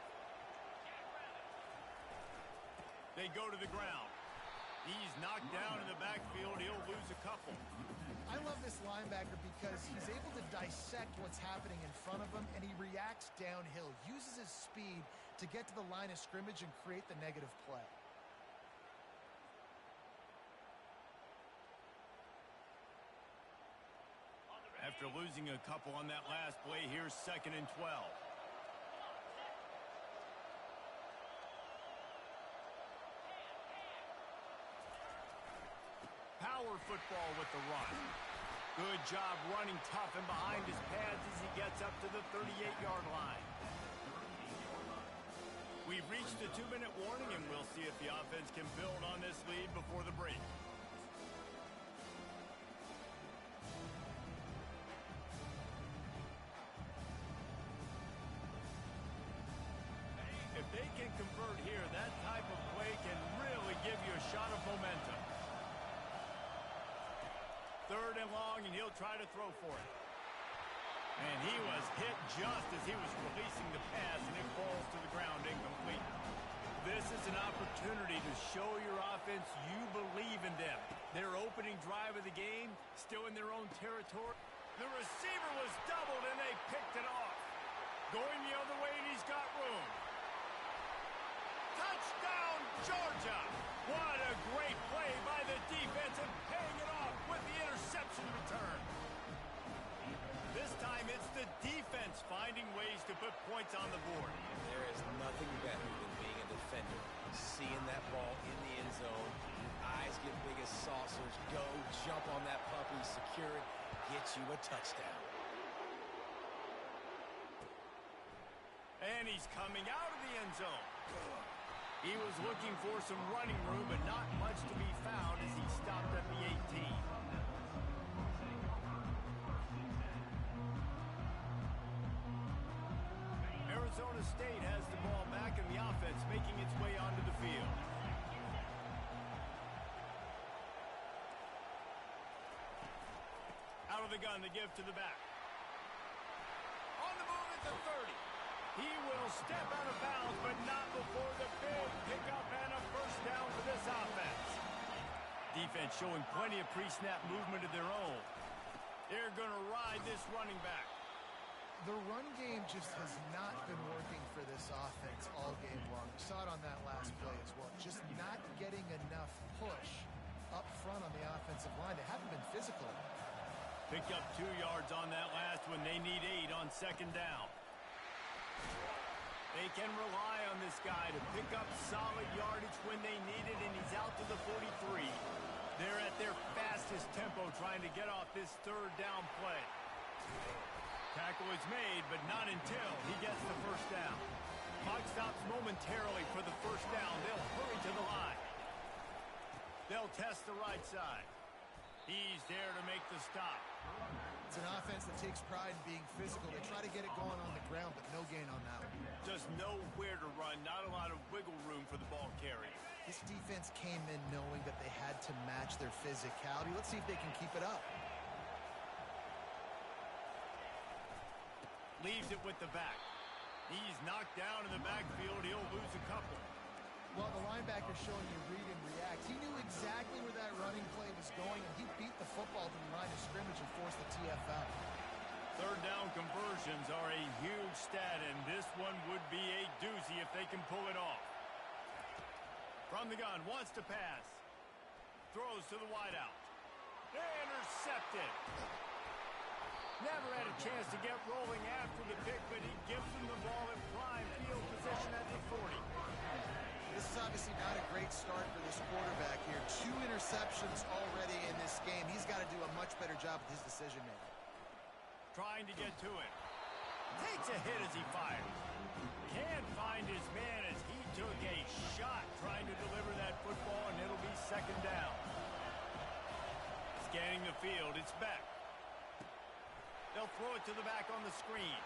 They go to the ground. He's knocked down in the backfield. He'll lose a couple. I love this linebacker because he's able to dissect what's happening in front of him, and he reacts downhill, uses his speed to get to the line of scrimmage and create the negative play. After losing a couple on that last play, here's 2nd and 12. Power football with the run. Good job running tough and behind his pads as he gets up to the 38-yard line. We've reached the 2-minute warning, and we'll see if the offense can build on this lead before the break. If they can convert here, that type of play can really give you a shot of momentum. 3rd and long, and he'll try to throw for it. And he was hit just as he was releasing the pass, and it falls to the ground incomplete. This is an opportunity to show your offense you believe in them. Their opening drive of the game, still in their own territory. The receiver was doubled, and they picked it off. Going the other way, and he's got room. Touchdown, Georgia! What a great play by the defense, and paying it off with the interception return. This time it's the defense finding ways to put points on the board. There is nothing better than being a defender. Seeing that ball in the end zone, your eyes get big as saucers. Go, jump on that puppy, secure it, get you a touchdown. And he's coming out of the end zone. He was looking for some running room, but not much to be found as he stopped at the 18. Arizona State has the ball back, and the offense making its way onto the field. Out of the gun, the give to the back. On the move at the 30. He will step out of bounds, but not before the big pickup and a first down for this offense. Defense showing plenty of pre-snap movement of their own. They're going to ride this running back. The run game just has not been working for this offense all game long. We saw it on that last play as well. Just not getting enough push up front on the offensive line. They haven't been physical. Picked up 2 yards on that last one. They need 8 on 2nd down. They can rely on this guy to pick up solid yardage when they need it, and he's out to the 43. They're at their fastest tempo trying to get off this 3rd down play. Tackle is made, but not until he gets the first down. Clock stops momentarily for the first down. They'll hurry to the line. They'll test the right side. He's there to make the stop. It's an offense that takes pride in being physical. They try to get it going on the ground, but no gain on that one. Just nowhere to run. Not a lot of wiggle room for the ball carrier. This defense came in knowing that they had to match their physicality. Let's see if they can keep it up. Leaves it with the back. He's knocked down in the backfield. He'll lose a couple. Well, the linebacker's showing you read and react. He knew exactly where that running play was going, and he beat the football to the line of scrimmage and forced the TFL. Third down conversions are a huge stat, and this one would be a doozy if they can pull it off. From the gun, wants to pass. Throws to the wideout. Intercepted. Never had a chance to get rolling after the pick, but he gives them the ball in prime field position at the 40. This is obviously not a great start for this quarterback here. 2 interceptions already in this game. He's got to do a much better job with his decision-making. Trying to get to it. Takes a hit as he fires. Can't find his man as he took a shot trying to deliver that football, and it'll be second down. Scanning the field, it's Beck. They'll throw it to the back on the screen.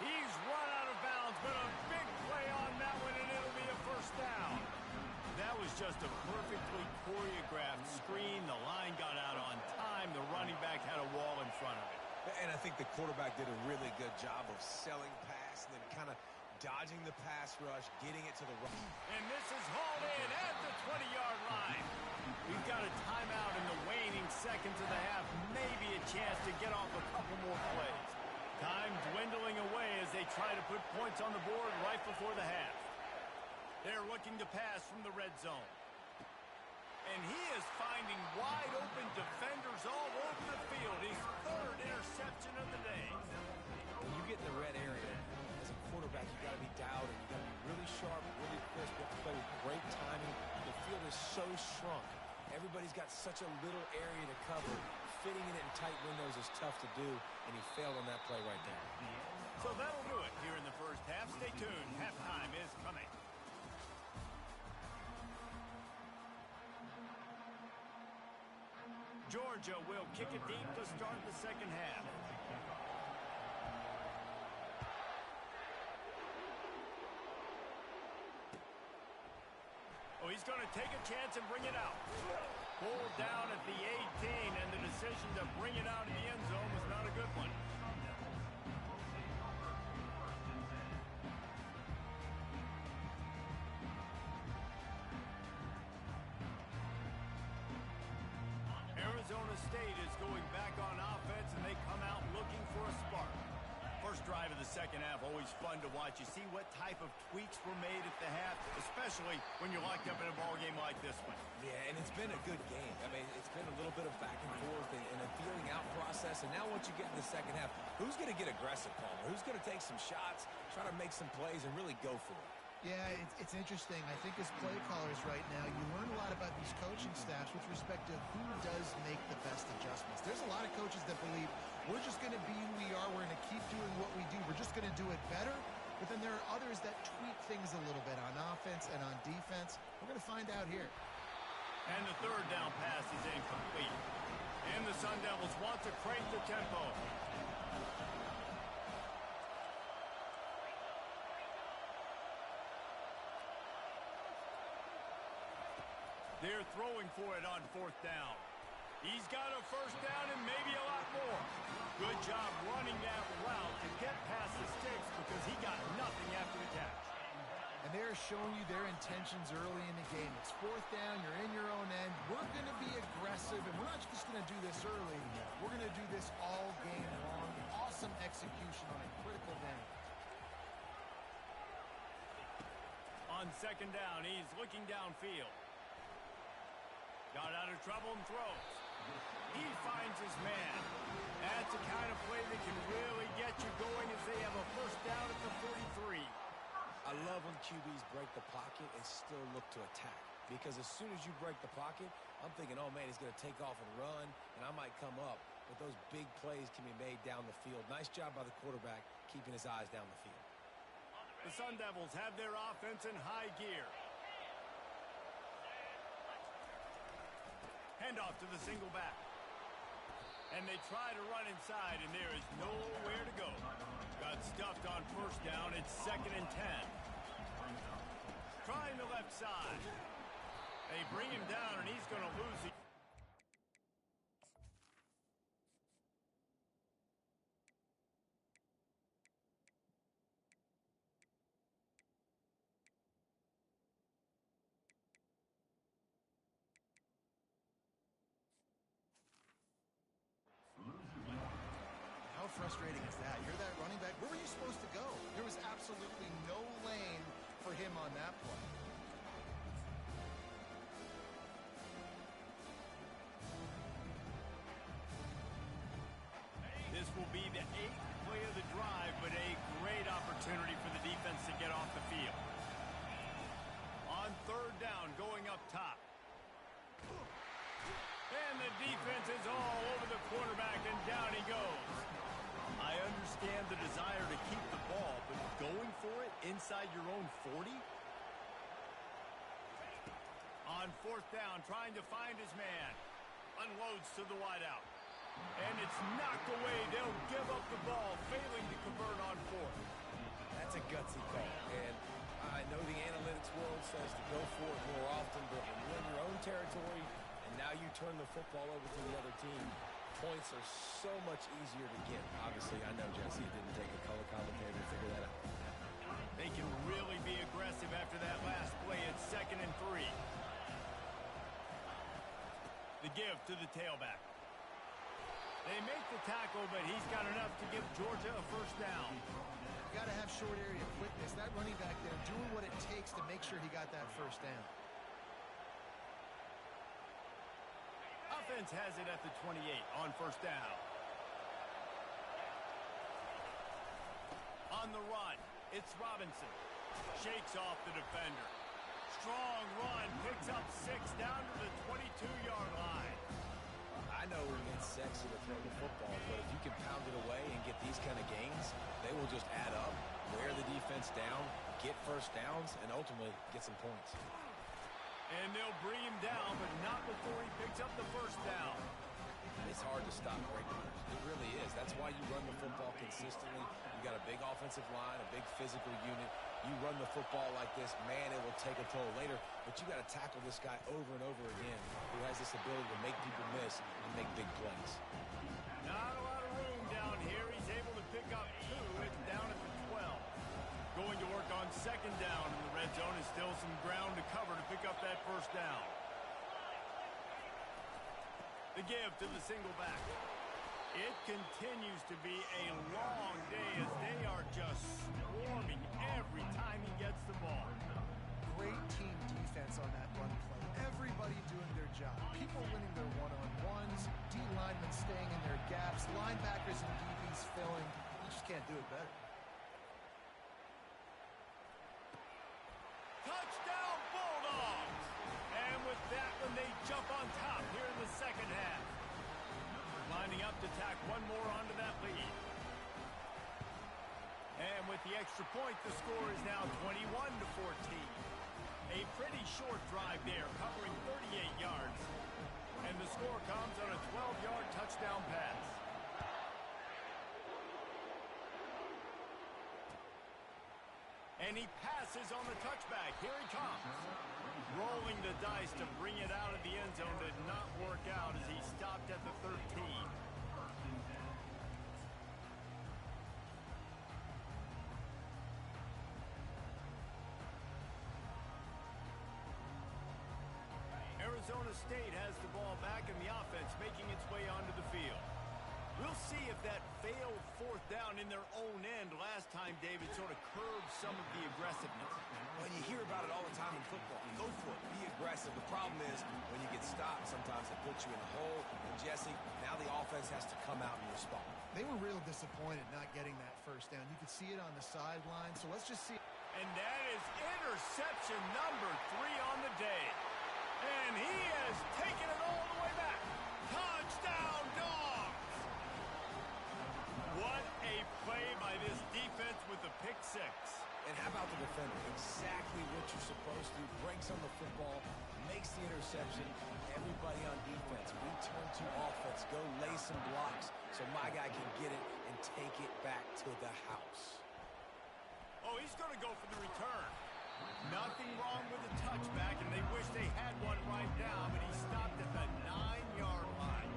He's run out of bounds, but a big play on that one, and it'll be a first down. That was just a perfectly choreographed screen. The line got out on time. The running back had a wall in front of it. And I think the quarterback did a really good job of selling pass and then kind of dodging the pass rush, getting it to the run. And this is hauled in at the 20-yard line. We've got a timeout in the waning seconds of the half. Maybe a chance to get off a couple more plays. Time dwindling away as they try to put points on the board right before the half. They're looking to pass from the red zone. And he is finding wide-open defenders all over the field. His third interception of the day. When you get in the red area, as a quarterback, you got to be dialed in. You got to be really sharp, really crisp. You have to play with great timing. The field is so shrunk. Everybody's got such a little area to cover. Fitting it in tight windows is tough to do, and he failed on that play right there. So that'll do it here in the first half. Stay tuned. Halftime is coming. Georgia will kick it deep to start the second half. Oh, he's going to take a chance and bring it out. Pulled down at the 18, and the decision to bring it out of the end zone was not a good one. Arizona State is going back on offense, and they come out looking for a spark. First drive of the second half, always fun to watch. You see what type of tweaks were made at the half, especially when you're locked up in a ball game like this one. Yeah, and it's been a good game. I mean, it's been a little bit of back and forth and a feeling out process. And now once you get in the second half, who's going to get aggressive, Palmer? Who's going to take some shots, try to make some plays, and really go for it? Yeah, it's interesting. I think as play callers right now, you learn a lot about these coaching staffs with respect to who does make the best adjustments. There's a lot of coaches that believe we're just going to be who we are. We're going to keep doing what we do. We're just going to do it better. But then there are others that tweak things a little bit on offense and on defense. We're going to find out here. And the third down pass is incomplete. And the Sun Devils want to crank the tempo. They're throwing for it on fourth down. He's got a first down and maybe a lot more. Good job running that route to get past the sticks because he got nothing after the catch. And they're showing you their intentions early in the game. It's fourth down. You're in your own end. We're going to be aggressive, and we're not just going to do this early. We're going to do this all game long. Awesome execution on a critical down. On second down, he's looking downfield. Got out of trouble and throws. He finds his man. That's the kind of play that can really get you going as they have a first down at the 43. I love when QBs break the pocket and still look to attack. Because as soon as you break the pocket, I'm thinking, oh, man, he's going to take off and run, and I might come up. But those big plays can be made down the field. Nice job by the quarterback keeping his eyes down the field. The Sun Devils have their offense in high gear. Handoff to the single back. And they try to run inside, and there is nowhere to go. Got stuffed on first down. It's 2nd and 10. Trying the left side. They bring him down, and he's going to lose it. frustrating as that? You're that running back. Where were you supposed to go? There was absolutely no lane for him on that play. This will be the 8th play of the drive, but a great opportunity for the defense to get off the field. On 3rd down, going up top. And the defense is all over the quarterback, and down he goes. I understand the desire to keep the ball, but going for it inside your own 40? On 4th down, trying to find his man. Unloads to the wideout. And it's knocked away. They'll give up the ball, failing to convert on 4th. That's a gutsy call. And I know the analytics world says to go for it more often, but when you're in your own territory and now you turn the football over to the other team, points are so much easier to get. Obviously, I know, Jesse, it didn't take a color commentator to figure that out. They can really be aggressive after that last play at 2nd and 3. The give to the tailback. They make the tackle, but he's got enough to give Georgia a 1st down. You got to have short area quickness. That running back there doing what it takes to make sure he got that 1st down. Offense has it at the 28 on 1st down. On the run, it's Robinson. Shakes off the defender. Strong run, picks up 6 down to the 22-yard line. I know it's sexy to throw the football, but if you can pound it away and get these kind of gains, they will just add up, wear the defense down, get 1st downs, and ultimately get some points. And they'll bring him down, but not before he picks up the 1st down. It's hard to stop great runners. It really is. That's why you run the football consistently. You got a big offensive line, a big physical unit. You run the football like this, man, it will take a toll later. But you got to tackle this guy over and over again who has this ability to make people miss and make big plays. Not a lot of room down here. He's able to pick up 2. It's down at the 12. Going to work on 2nd down in the red zone. Is still some ground to cover to pick up that 1st down. The give to the single back. It continues to be a long day as they are just swarming every time he gets the ball. Great team defense on that run play. Everybody doing their job. People winning their one-on-ones. D linemen staying in their gaps. Linebackers and DBs filling. You just can't do it better. Touchdown Bulldogs! And with that one, they jump on top here in the 2nd half. Lining up to tack one more onto that lead. And with the extra point, the score is now 21-14. A pretty short drive there, covering 38 yards. And the score comes on a 12-yard touchdown pass. And he passes on the touchback. Here he comes. Rolling the dice to bring it out of the end zone did not work out as he stopped at the 13. Arizona State has the ball back in the offense, making its way onto the field. We'll see if that failed 4th down in their own end last time, David, sort of curbed some of the aggressiveness. Well, you hear about it all the time in football. Go for it. Be aggressive. The problem is when you get stopped, sometimes it puts you in a hole. And, Jesse, now the offense has to come out and respond. They were real disappointed not getting that 1st down. You could see it on the sideline. So let's just see. And that is interception number 3 on the day. And he has taken it all the way back. Touchdown, Dogs! What a play by this defense with the pick 6. And how about the defender? Exactly what you're supposed to. Breaks on the football, makes the interception. Everybody on defense, return to offense. Go lay some blocks so my guy can get it and take it back to the house. Oh, he's going to go for the return. Nothing wrong with the touchback, and they wish they had one right now, but he stopped at the 9-yard line.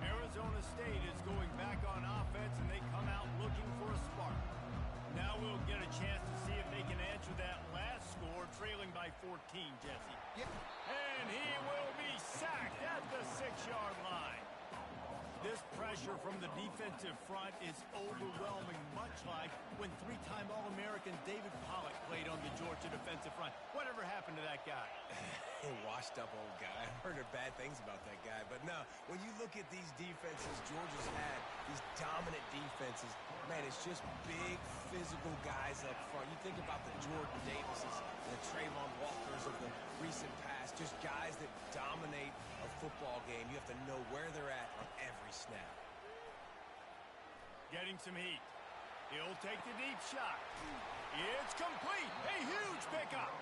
Arizona State is going back on offense, and they come out looking for a spark. Now we'll get a chance to see if they can answer that last score, trailing by 14, Jesse. Yep. And he will be sacked at the 6-yard line. This pressure from the defensive front is overwhelming, much like when three-time All-American David Pollock played on the Georgia defensive front. Whatever happened to that guy? Washed-up old guy. I've heard bad things about that guy. But no, when you look at these defenses Georgia's had, these dominant defenses, man, it's just big, physical guys up front. You think about the Jordan Davises and the Trayvon Walkers of the recent past, just guys that dominate a football game. You have to know where they're at on every snap. Getting some heat. He'll take the deep shot. It's complete. A huge pickup.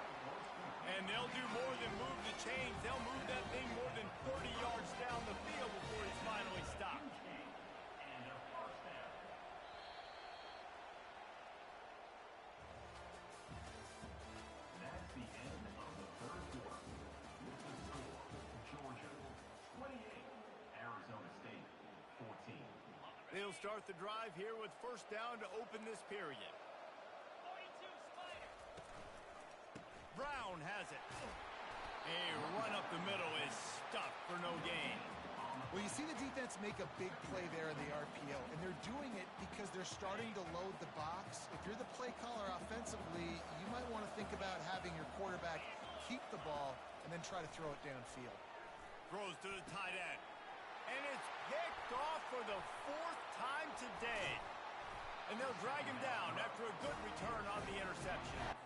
And they'll do more than move the chains. They'll move that thing more than 30 yards down the field before he's finally stopped. And a first down. That's the end of the third quarter. With the score, Georgia 28, Arizona State 14. They'll start the drive here with first down to open this period. Brown has it. A run up the middle is stuffed for no gain. Well, you see the defense make a big play there in the RPO, and they're doing it because they're starting to load the box. If you're the play caller offensively, you might want to think about having your quarterback keep the ball and then try to throw it downfield. Throws to the tight end. And it's picked off for the 4th time today. And they'll drag him down after a good return on the interception.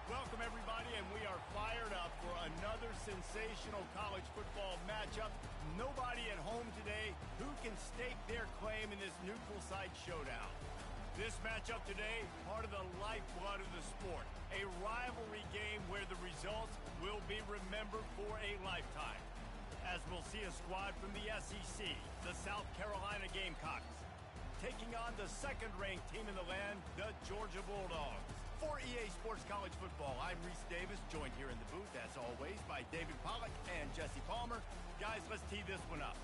Welcome, everybody, and we are fired up for another sensational college football matchup. Nobody at home today who can stake their claim in this neutral site showdown. This matchup today, part of the lifeblood of the sport, a rivalry game where the results will be remembered for a lifetime. As we'll see a squad from the SEC, the South Carolina Gamecocks, taking on the second-ranked team in the land, the Georgia Bulldogs. For EA Sports College Football, I'm Reese Davis, joined here in the booth, as always, by David Pollock and Jesse Palmer. Guys, let's tee this one up.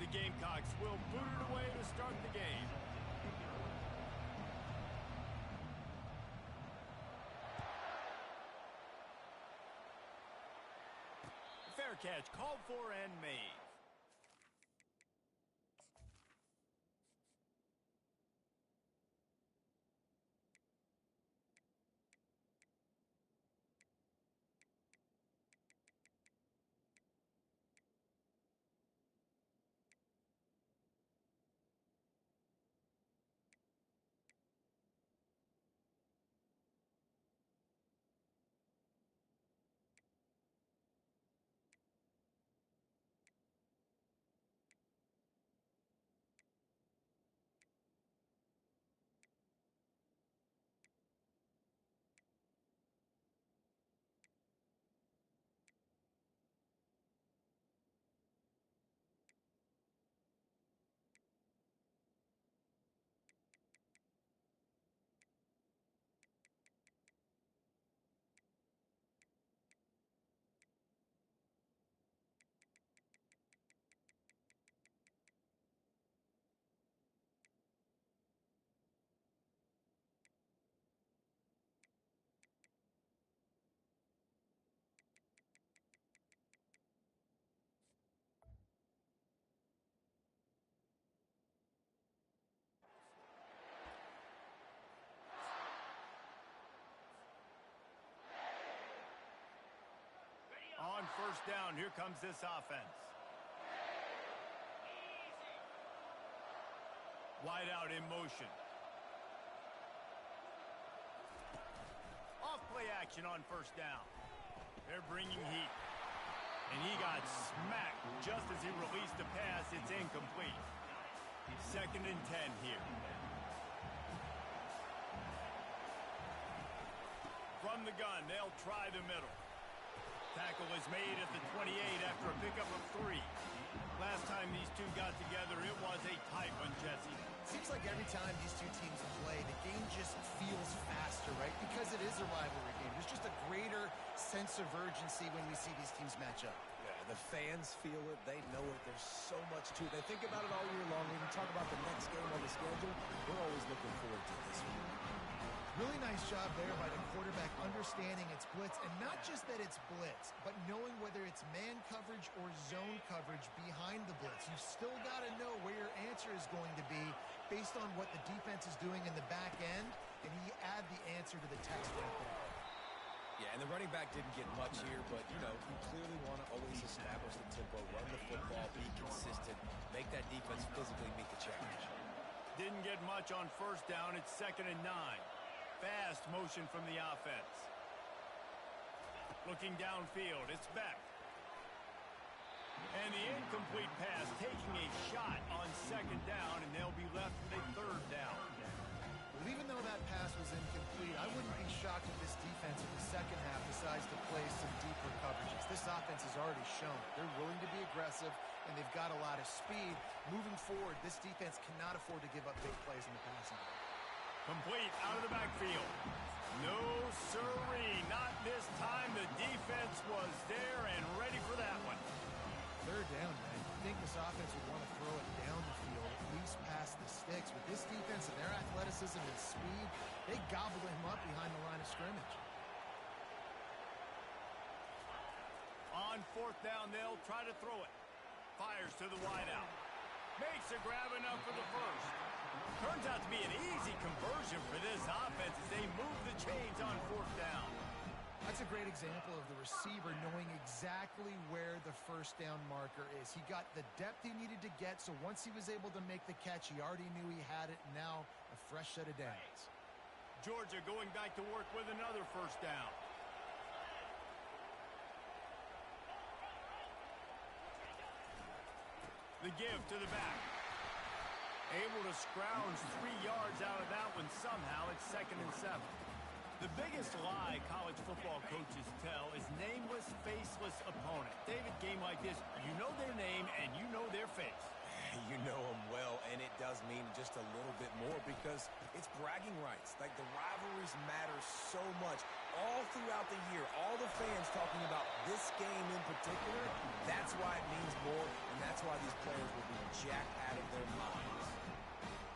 The Gamecocks will boot it away to start the game. Fair catch called for and made. On first down, here comes this offense. Wide out in motion. Off play action on first down. They're bringing heat. And he got smacked just as he released the pass. It's incomplete. 2nd and 10 here. From the gun, they'll try the middle. Tackle is made at the 28 after a pickup of 3. Last time these two got together, it was a tight one, Jesse. Seems like every time these two teams play, the game just feels faster, right? Because it is a rivalry game. There's just a greater sense of urgency when we see these teams match up. Yeah, the fans feel it. They know it. There's so much to it. They think about it all year long. When we talk about the next game on the schedule, we're always looking forward to this one. Really nice job there by the quarterback understanding it's blitz, and not just that it's blitz, but knowing whether it's man coverage or zone coverage behind the blitz. You've still got to know where your answer is going to be based on what the defense is doing in the back end, and he add the answer to the text right there. Yeah, and the running back didn't get much here, but, you know, you clearly want to always establish the tempo, run the football, be consistent, make that defense physically meet the challenge. Didn't get much on first down. It's 2nd and 9. Fast motion from the offense. Looking downfield, it's Beck. And the incomplete pass taking a shot on 2nd down, and they'll be left with a 3rd down. Well, even though that pass was incomplete, I wouldn't be shocked if this defense in the second half decides to play some deeper coverages. This offense has already shown they're willing to be aggressive, and they've got a lot of speed. Moving forward, this defense cannot afford to give up big plays in the passing game. Complete out of the backfield. No siree, not this time. The defense was there and ready for that one. 3rd down, man. I think this offense would want to throw it down the field, at least past the sticks. With this defense and their athleticism and speed, they gobbled him up behind the line of scrimmage. On 4th down, they'll try to throw it. Fires to the wideout. Makes a grab enough for the first. Turns out to be an easy conversion for this offense as they move the chains on 4th down. That's a great example of the receiver knowing exactly where the first down marker is. He got the depth he needed to get, so once he was able to make the catch, he already knew he had it. Now a fresh set of downs. Georgia going back to work with another first down. The give to the back. Able to scrounge 3 yards out of that one somehow. It's 2nd and 7. The biggest lie college football coaches tell is nameless, faceless opponent. David, game like this, you know their name and you know their face. You know them well, and it does mean just a little bit more because it's bragging rights. Like, the rivalries matter so much. All throughout the year, all the fans talking about this game in particular, that's why it means more, and that's why these players will be jacked out of their minds.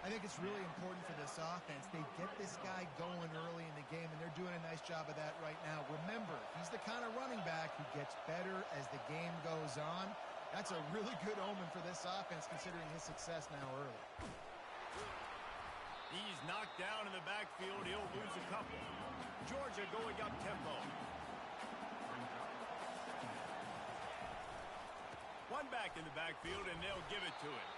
I think it's really important for this offense. They get this guy going early in the game, and they're doing a nice job of that right now. Remember, he's the kind of running back who gets better as the game goes on. That's a really good omen for this offense, considering his success now early. He's knocked down in the backfield. He'll lose a couple. Georgia going up tempo. One back in the backfield, and they'll give it to him.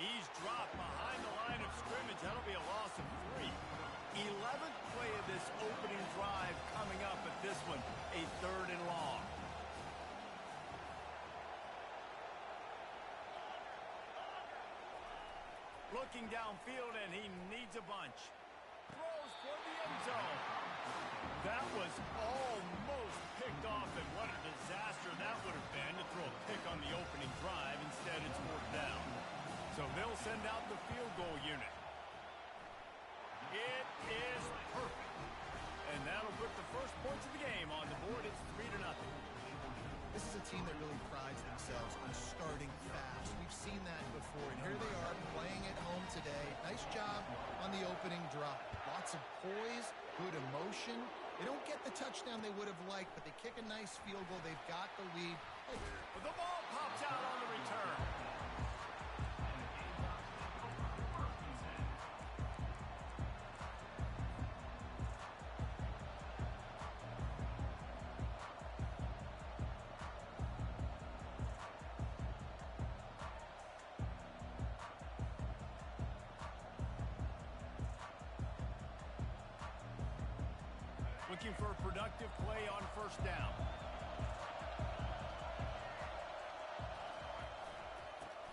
He's dropped behind the line of scrimmage. That'll be a loss of 3. 11th play of this opening drive coming up at this one, a 3rd and long. Looking downfield, and he needs a bunch. Throws for the end zone. That was almost picked off, and what a disaster that would have been to throw a pick on the opening drive. Instead, it's 4th down. So they'll send out the field goal unit. It is perfect. And that'll put the first points of the game on the board. It's 3-0. This is a team that really prides themselves on starting fast. We've seen that before, and here they are playing at home today. Nice job on the opening drive. Lots of poise, good emotion. They don't get the touchdown they would have liked, but they kick a nice field goal. They've got the lead. The ball pops out on the return. Looking for a productive play on 1st down.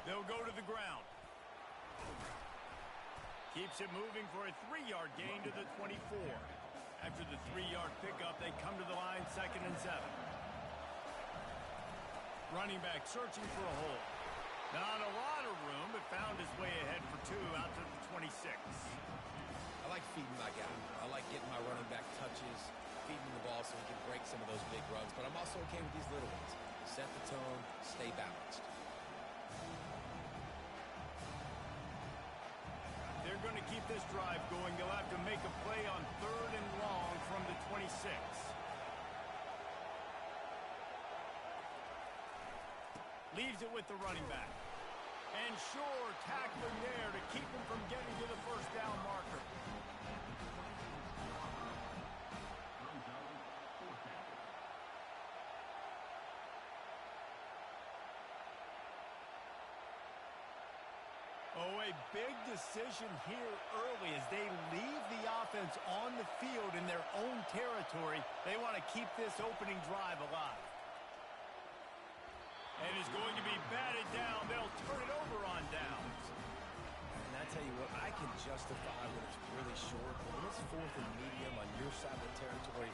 They'll go to the ground. Keeps it moving for a 3-yard gain to the 24. After the 3-yard pickup, they come to the line 2nd and 7. Running back searching for a hole. Not a lot of room, but found his way ahead for 2 out to the 26. I like feeding my guy. I like getting my running back touches, feeding the ball so he can break some of those big runs. But I'm also okay with these little ones. Set the tone, stay balanced. They're going to keep this drive going. They'll have to make a play on 3rd and long from the 26. Leaves it with the running back. And sure, tackling there to keep him from getting to the 1st down marker. Oh, a big decision here early as they leave the offense on the field in their own territory. They want to keep this opening drive alive. And is going to be batted down. They'll turn it over on downs. And I tell you what, I can justify when it's really short, but when it's 4th and medium on your side of the territory,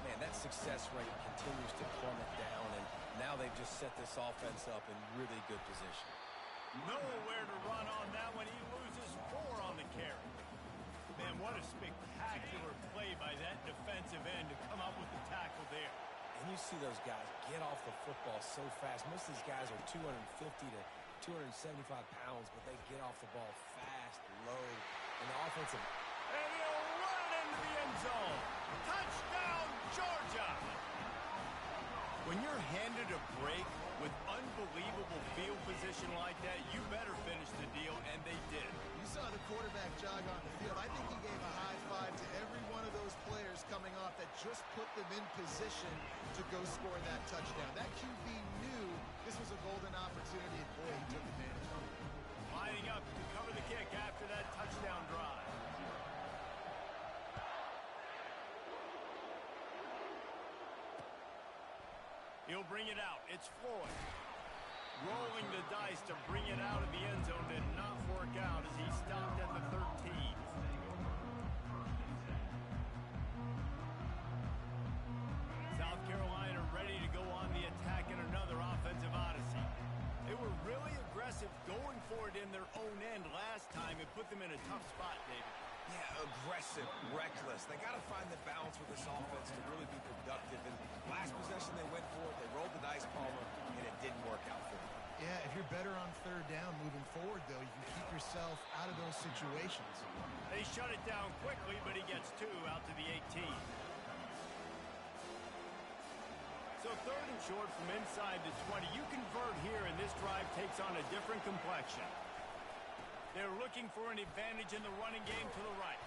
man, that success rate continues to plummet down, and now they've just set this offense up in really good position. Nowhere to run on that one. He loses 4 on the carry. Man, what a spectacular play by that defensive end to come up with the tackle there. And you see those guys get off the football so fast. Most of these guys are 250 to 275 pounds, but they get off the ball fast, low, and the offensive. And he'll run it into the end zone. Touchdown, Georgia! When you're handed a break with unbelievable field position like that, you better finish the deal, and they did. You saw the quarterback jog on the field. I think he gave a high five to every one of those players coming off that just put them in position to go score that touchdown. That QB knew this was a golden opportunity, and boy, he took advantage of it. Lining up to cover the kick after that touchdown drive. He'll bring it out. It's Floyd. Rolling the dice to bring it out of the end zone did not work out as he stopped at the 13. South Carolina ready to go on the attack in another offensive odyssey. They were really aggressive going for it in their own end last time. It put them in a tough spot, David. Yeah, aggressive, reckless. They got to find the balance with this offense to really be productive. And last possession they went for it, they rolled the dice, Palmer, and it didn't work out for them. Yeah, if you're better on third down moving forward, though, you can keep yourself out of those situations. They shut it down quickly, but he gets 2 out to the 18. So 3rd and short from inside the 20. You convert here, and this drive takes on a different complexion. They're looking for an advantage in the running game to the right.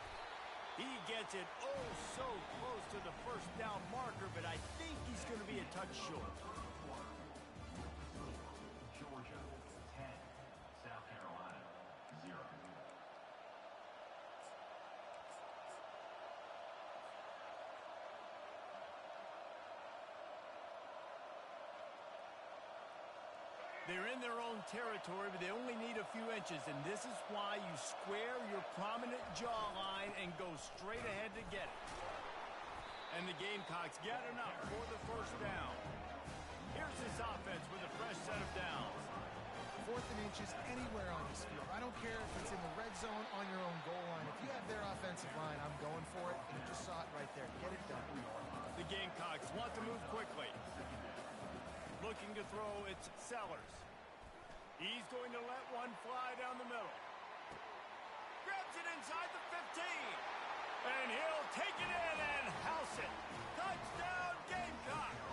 He gets it oh so close to the first down marker, but I think he's going to be a touch short. Georgia 10, South Carolina 0. They're in their own territory, but they only need a few inches, and this is why you square your prominent jawline and go straight ahead to get it. And the Gamecocks get enough for the first down. Here's this offense with a fresh set of downs. 4th and inches anywhere on this field. I don't care if it's in the red zone, on your own goal line. If you have their offensive line, I'm going for it, and you just saw it right there. Get it done. The Gamecocks want to move quickly. Looking to throw, it's Sellers. He's going to let one fly down the middle. Grabs it inside the 15. And he'll take it in and house it. Touchdown, Gamecocks.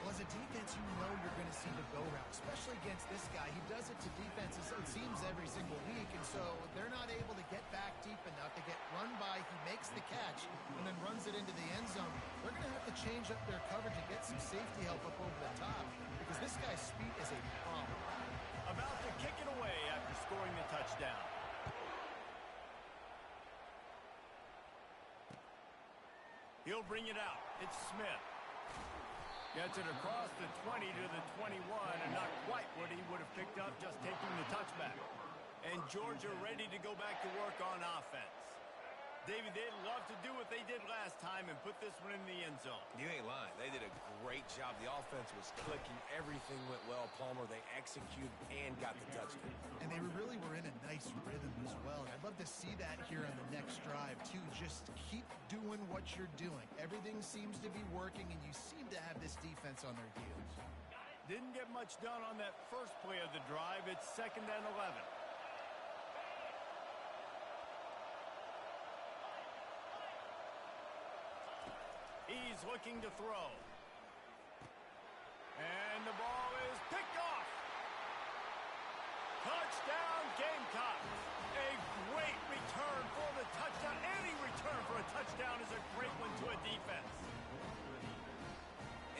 Well, as a defense, you know you're going to see the go route, especially against this guy. He does it to defenses, it seems, every single week, and so they're not able to get back deep enough to get run by. He makes the catch and then runs it into the end zone. They're going to have to change up their coverage and get some safety help up over the top because this guy's speed is a problem. About to kick it away after scoring the touchdown. He'll bring it out. It's Smith. Gets it across the 20 to the 21, and not quite what he would have picked up just taking the touchback. And Georgia ready to go back to work on offense. David, they'd love to do what they did last time and put this one in the end zone. You ain't lying. They did a great job. The offense was clicking. Everything went well. Palmer, they executed and got the touchdown. And they really were in a nice rhythm as well. And I'd love to see that here on the next drive, too. Just keep doing what you're doing. Everything seems to be working, and you seem to have this defense on their heels. Didn't get much done on that first play of the drive. It's 2nd and 11. He's looking to throw. And the ball is picked off. Touchdown, Gamecocks. A great return for the touchdown. Any return for a touchdown is a great one to a defense.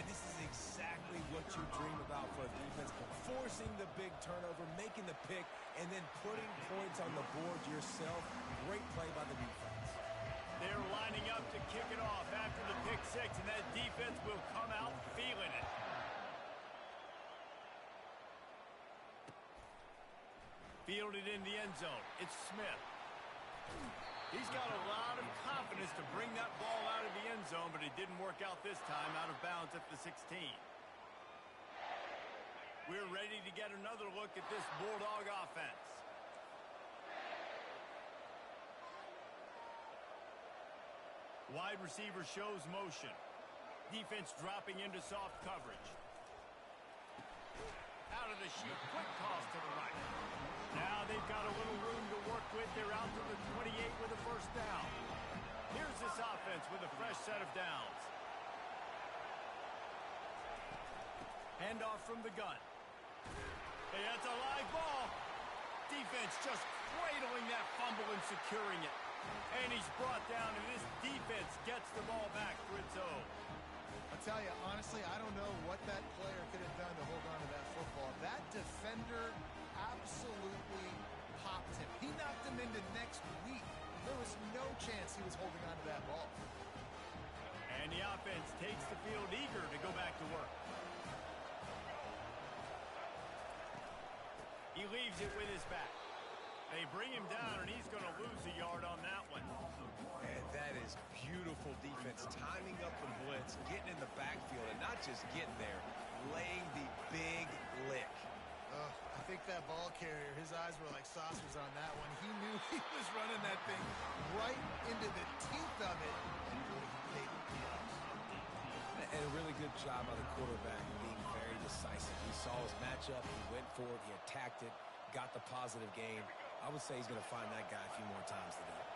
And this is exactly what you dream about for a defense. Forcing the big turnover, making the pick, and then putting points on the board yourself. Great play by the defense. They're lining up to kick it off after the pick 6, and that defense will come out feeling it. Fielded in the end zone. It's Smith. He's got a lot of confidence to bring that ball out of the end zone, but it didn't work out this time, out of bounds at the 16. We're ready to get another look at this Bulldog offense. Wide receiver shows motion. Defense dropping into soft coverage. Out of the chute, quick toss to the right. Now they've got a little room to work with. They're out to the 28 with a first down. Here's this offense with a fresh set of downs. Handoff from the gun. Hey, that's a live ball. Defense just cradling that fumble and securing it. And he's brought down, and this defense gets the ball back for its own. I'll tell you, honestly, I don't know what that player could have done to hold on to that football. That defender absolutely popped him. He knocked him into next week. There was no chance he was holding on to that ball. And the offense takes the field eager to go back to work. He leaves it with his back. They bring him down, and he's going to lose a yard on that one. And that is beautiful defense, timing up the blitz, getting in the backfield, and not just getting there, laying the big lick. I think that ball carrier, his eyes were like saucers on that one. He knew he was running that thing right into the teeth of it. And really paid the And a really good job by the quarterback being very decisive. He saw his matchup, he went for it, he attacked it, got the positive gain. I would say he's going to find that guy a few more times today.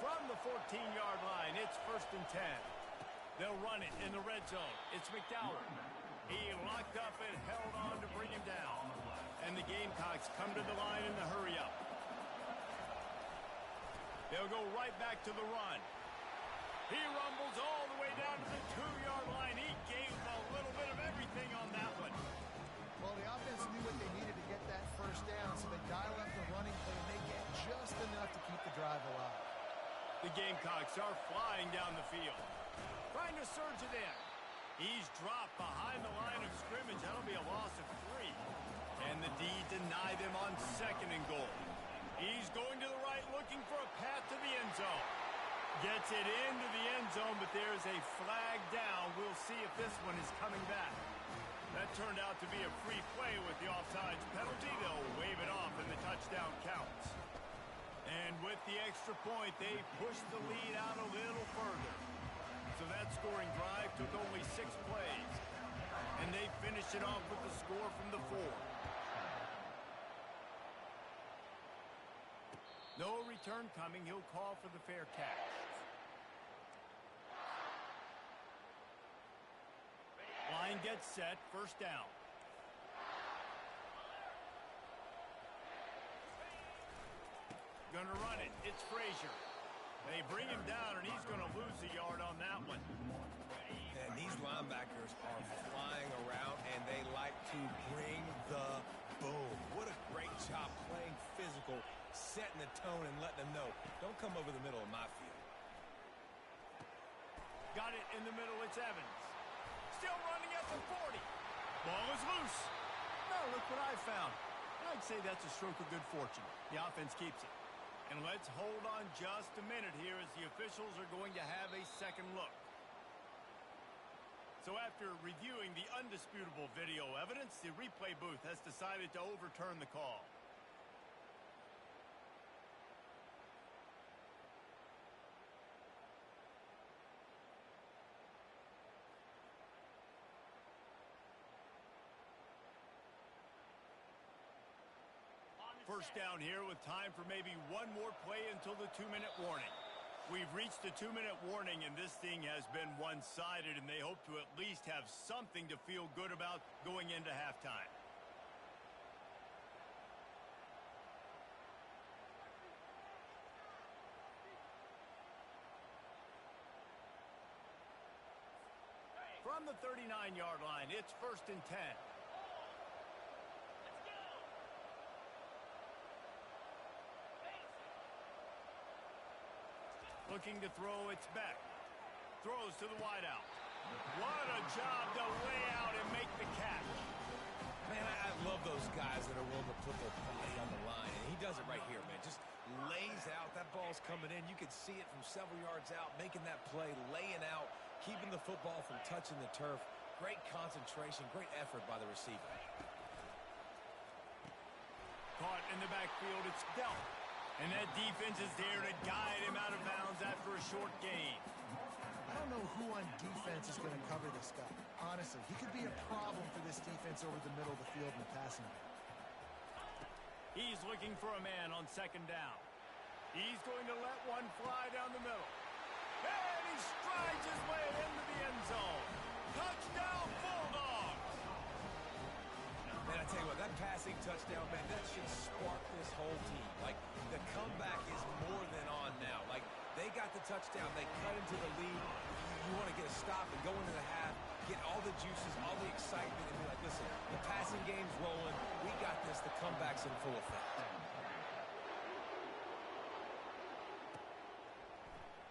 From the 14-yard line, it's 1st and 10. They'll run it in the red zone. It's McDowell. He locked up and held on to bring him down. And the Gamecocks come to the line in the hurry-up. They'll go right back to the run. He rumbles all the way down to the 2-yard line. He gave a little bit of everything on that one. Well, the offense knew what they needed to get that first down, so they dial up the running play, and they get just enough to keep the drive alive. The Gamecocks are flying down the field. Trying to surge it in. He's dropped behind the line of scrimmage. That'll be a loss of 3. And the D deny them on 2nd and goal. He's going to the right, looking for a path to the end zone. Gets it into the end zone, but there's a flag down. We'll see if this one is coming back. That turned out to be a free play with the offsides penalty. They'll wave it off, and the touchdown counts. And with the extra point, they pushed the lead out a little further. So that scoring drive took only 6 plays. And they finished it off with the score from the 4. No return coming. He'll call for the fair catch. Line gets set. 1st down. Gonna run it. It's Frazier. They bring him down, and he's gonna lose a yard on that one. And these linebackers are flying around, and they like to bring the boom. What a great job playing physical, setting the tone, and letting them know, don't come over the middle of my field. Got it in the middle. It's Evans. Still running at the 40. Ball is loose. Now look what I found. I'd say that's a stroke of good fortune. The offense keeps it. And let's hold on just a minute here as the officials are going to have a second look. So after reviewing the undisputable video evidence, the replay booth has decided to overturn the call. First down here with time for maybe one more play until the 2-minute warning. We've reached the 2-minute warning, and this thing has been one-sided, and they hope to at least have something to feel good about going into halftime. From the 39-yard line, it's 1st and 10. Looking to throw, it's Beck. Throws to the wideout. What a job to lay out and make the catch. Man, I love those guys that are willing to put their body on the line. And he does it right here, man. Just lays out. That ball's coming in. You can see it from several yards out, making that play, laying out, keeping the football from touching the turf. Great concentration, great effort by the receiver. Caught in the backfield, it's Delp. And that defense is there to guide him out of bounds after a short gain. I don't know who on defense is going to cover this guy. Honestly, he could be a problem for this defense over the middle of the field in the passing game. He's looking for a man on 2nd down. He's going to let one fly down the middle. And he strides his way into the end zone. Touchdown, Bulldogs! Man, I tell you what, that passing touchdown, man, that should spark this whole team. Like, the comeback is more than on now. Like, they got the touchdown. They cut into the lead. You want to get a stop and go into the half, get all the juices, all the excitement, and be like, listen, the passing game's rolling. We got this. The comeback's in full effect.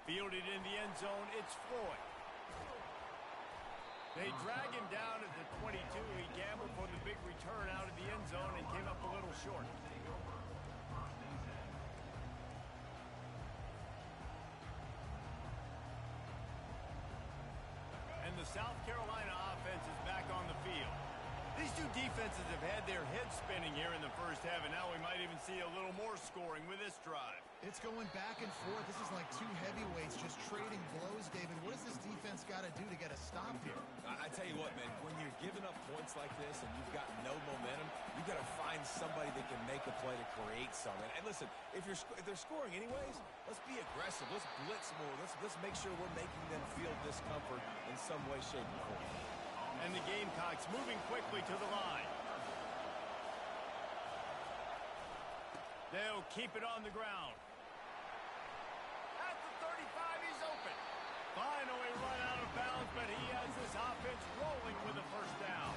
Fielded in the end zone, it's Floyd. They drag him down at the 22. He gambled for the big return out of the end zone and came up a little short. And the South Carolina offense is back on the field. These two defenses have had their heads spinning here in the first half, and now we might even see a little more scoring with this drive. It's going back and forth. This is like two heavyweights just trading blows, David. What does this defense got to do to get a stop here? I tell you what, man, when you're giving up points like this and you've got no momentum, you've got to find somebody that can make a play to create something. And listen, if they're scoring anyways, let's be aggressive. Let's blitz more. Let's make sure we're making them feel discomfort in some way, shape, or form. And the Gamecocks moving quickly to the line. They'll keep it on the ground. At the 35, he's open. Finally run out of bounds, but he has this offense rolling with a first down.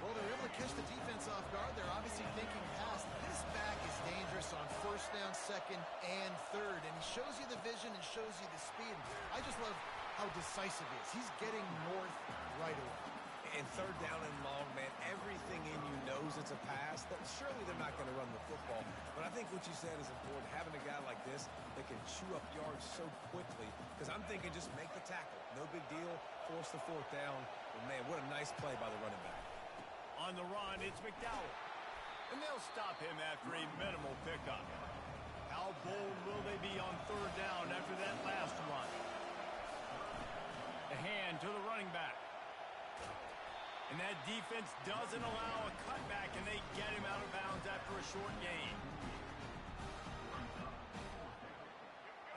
Well, they're able to catch the defense off guard. They're obviously thinking pass. This back is dangerous on first down, second, and third. And he shows you the vision and shows you the speed. I just love how decisive he is. He's getting north right away. And third down and long, man, everything in you knows it's a pass. Surely they're not going to run the football. But I think what you said is important, having a guy like this that can chew up yards so quickly. Because I'm thinking just make the tackle. No big deal. Force the fourth down. But, man, what a nice play by the running back. On the run, it's McDowell. And they'll stop him after a minimal pickup. How bold will they be on third down after that last run? The hand to the running back. And that defense doesn't allow a cutback, and they get him out of bounds after a short gain.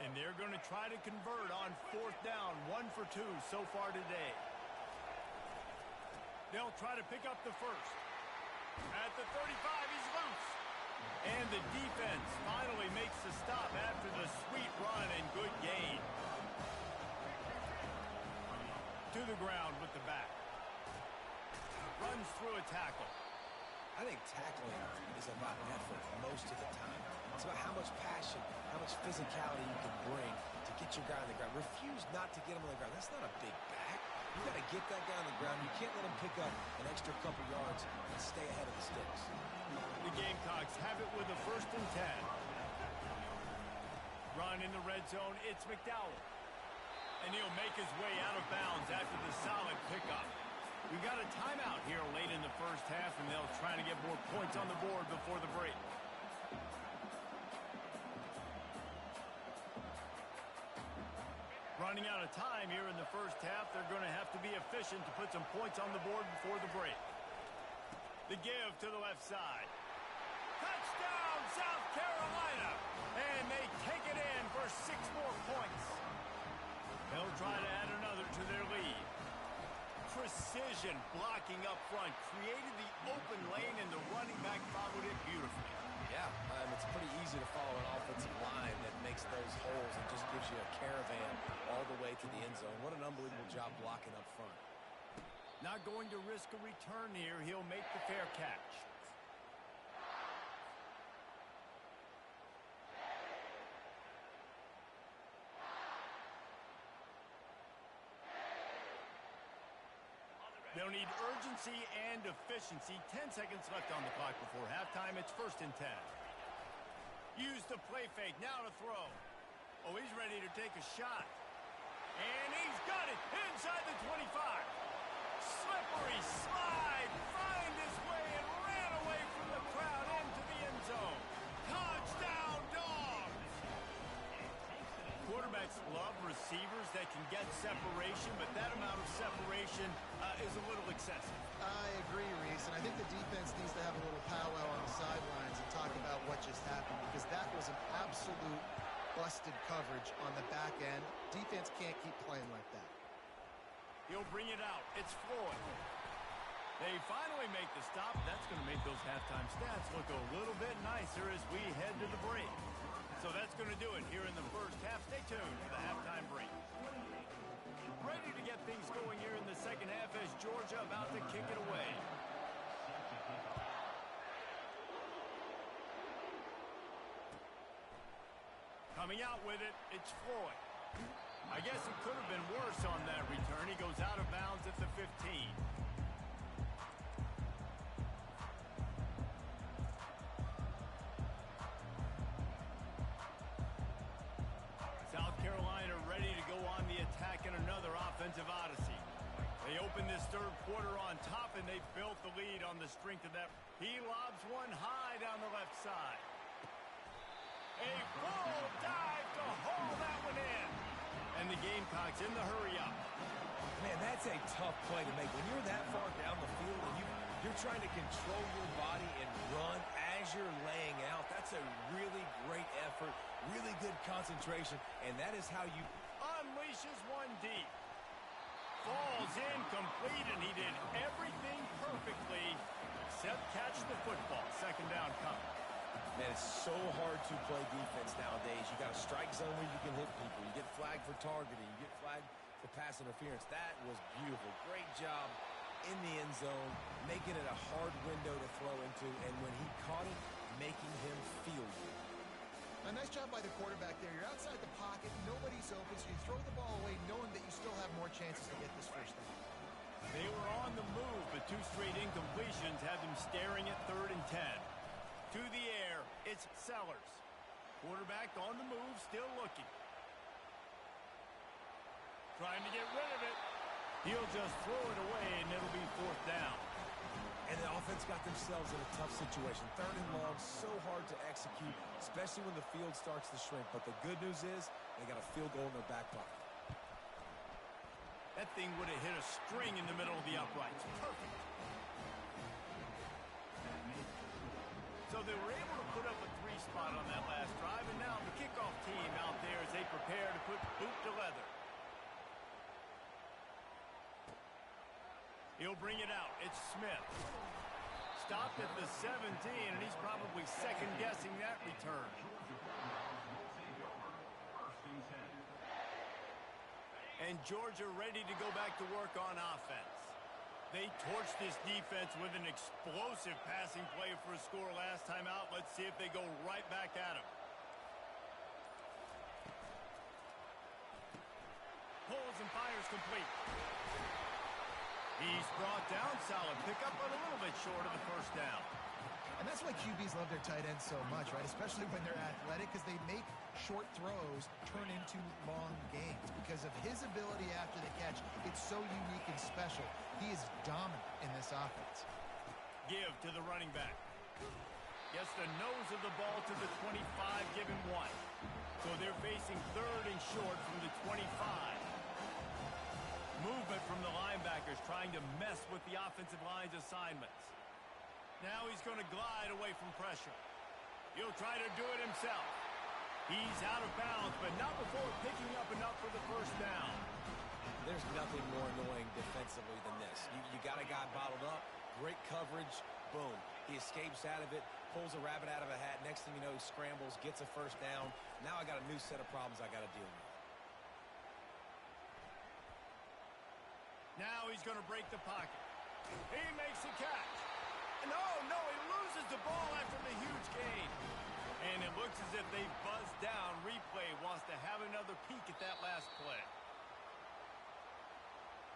And they're going to try to convert on fourth down, 1 for 2 so far today. They'll try to pick up the first. At the 35, he's loose. And the defense finally makes the stop after the sweet run and good gain. To the ground with the back. Runs through a tackle. I think tackling is about effort most of the time. It's about how much passion, how much physicality you can bring to get your guy on the ground. Refuse not to get him on the ground. That's not a big back. You got to get that guy on the ground. You can't let him pick up an extra couple yards and stay ahead of the sticks. The Gamecocks have it with a 1st and 10. Run in the red zone. It's McDowell. And he'll make his way out of bounds after the solid pickup. We got a timeout here late in the first half, and they'll try to get more points on the board before the break. Running out of time here in the first half, they're going to have to be efficient to put some points on the board before the break. The give to the left side. Touchdown, South Carolina! And they take it in for 6 more points. They'll try to add another to their lead. Precision blocking up front, created the open lane, and the running back followed it beautifully. Yeah, it's pretty easy to follow an offensive line that makes those holes and just gives you a caravan all the way to the end zone. What an unbelievable job blocking up front. Not going to risk a return here. He'll make the fair catch. They'll need urgency and efficiency. 10 seconds left on the clock before halftime. It's 1st and 10. Use the play fake. Now to throw. Oh, he's ready to take a shot. And he's got it inside the 25. Slippery slide. Find his way and ran away from the crowd into the end zone. Touchdown, Dogs! Quarterbacks love receivers that can get separation, but that amount of separation is a little excessive. I agree, Reese, and I think the defense needs to have a little powwow on the sidelines and talk about what just happened, because that was an absolute busted coverage on the back end. Defense can't keep playing like that. He'll bring it out. It's Floyd. They finally make the stop. That's going to make those halftime stats look a little bit nicer as we head to the break. So that's going to do it here in the first half. Stay tuned for the halftime break. Ready to get things going here in the second half as Georgia about to kick it away. Coming out with it, it's Floyd. I guess it could have been worse on that return. He goes out of bounds at the 15. South Carolina ready to go on the attack in another offensive odyssey. They open this third quarter on top, and they've built the lead on the strength of that. He lobs one high down the left side. A full dive to haul that one in. And the Gamecocks in the hurry-up. Man, that's a tough play to make. When you're that far down the field and you're trying to control your body and run as you're laying out, that's a really great effort, really good concentration, and that is how you unleashes one deep. Falls incomplete, and he did everything perfectly except catch the football. Second down coming. Man, it's so hard to play defense nowadays. You got a strike zone where you can hit people. You get flagged for targeting. You get flagged for pass interference. That was beautiful. Great job in the end zone, making it a hard window to throw into, and when he caught it, making him feel good. A nice job by the quarterback there. You're outside the pocket, nobody's open, so you throw the ball away knowing that you still have more chances to get this first down. They were on the move, but two straight incompletions had them staring at 3rd and 10. To the air, it's Sellers. Quarterback on the move, still looking. Trying to get rid of it. He'll just throw it away, and it'll be 4th down. And the offense got themselves in a tough situation. 3rd and long, so hard to execute, especially when the field starts to shrink. But the good news is they got a field goal in their back pocket. That thing would have hit a string in the middle of the uprights. Perfect. So they were able to put up a 3 spot on that last drive, and now the kickoff team out there as they prepare to put boot to leather. He'll bring it out. It's Smith. Stopped at the 17, and he's probably second-guessing that return. And Georgia ready to go back to work on offense. They torched this defense with an explosive passing play for a score last time out. Let's see if they go right back at him. Pulls and fires complete. He's brought down. Solid pickup, but a little bit short of the first down. And that's why QBs love their tight ends so much, right? Especially when they're athletic, because they make short throws turn into long gains. Because of his ability after the catch, it's so unique and special. He is dominant in this offense. Give to the running back. Gets the nose of the ball to the 25, given 1. So they're facing 3rd and short from the 25. Movement from the linebackers trying to mess with the offensive line's assignments. Now he's going to glide away from pressure. He'll try to do it himself. He's out of bounds, but not before picking up enough for the first down. There's nothing more annoying defensively than this. You got a guy bottled up, great coverage, boom. He escapes out of it, pulls a rabbit out of a hat. Next thing you know, he scrambles, gets a first down. Now I got a new set of problems I got to deal with. Now he's going to break the pocket. He makes a catch. No, he loses the ball after the huge gain. And it looks as if they buzzed down. Replay wants to have another peek at that last play.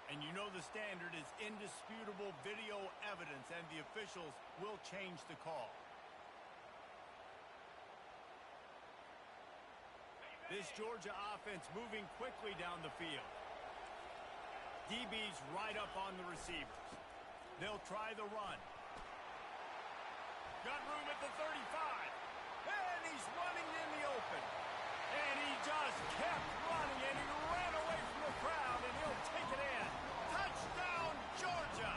And you know the standard is indisputable video evidence, and the officials will change the call. This Georgia offense moving quickly down the field. DB's right up on the receivers. They'll try the run. Got room at the 35. And he's running in the open. And he just kept running, and he ran away from the crowd, and he'll take it in. Touchdown, Georgia!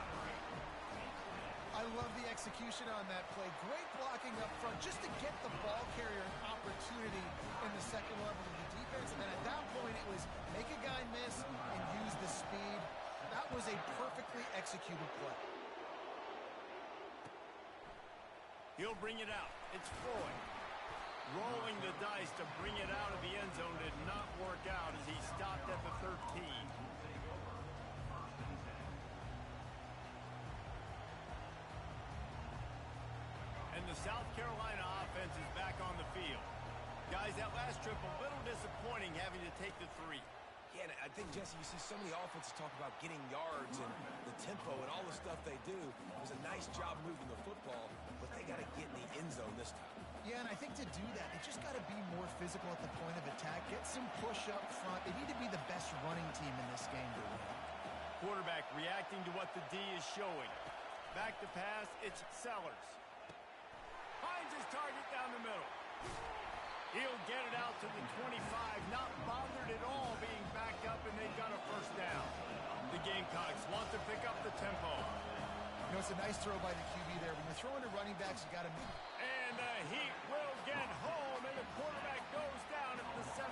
I love the execution on that play. Great blocking up front just to get the ball carrier an opportunity in the second level of the defense. And then at that point, it was make a guy miss and use the speed. That was a perfectly executed play. He'll bring it out. It's Floyd. Rolling the dice to bring it out of the end zone did not work out as he stopped at the 13. And the South Carolina offense is back on the field. Guys, that last trip a little disappointing having to take the 3. Yeah, and I think, Jesse, you see so many offenses talk about getting yards and the tempo and all the stuff they do. It was a nice job moving the football, but they got to get in the end zone this time. Yeah, and I think to do that, they just got to be more physical at the point of attack, get some push up front. They need to be the best running team in this game to win. quarterback reacting to what the D is showing. Back to pass, it's Sellers. Finds his target down the middle. He'll get it out to the 25, not bothered at all being backed up, and they've got a first down. The Gamecocks want to pick up the tempo. You know, it's a nice throw by the QB there. When you're throwing to running backs, you got to move. And the Heat will get home, and the quarterback goes down at the 17.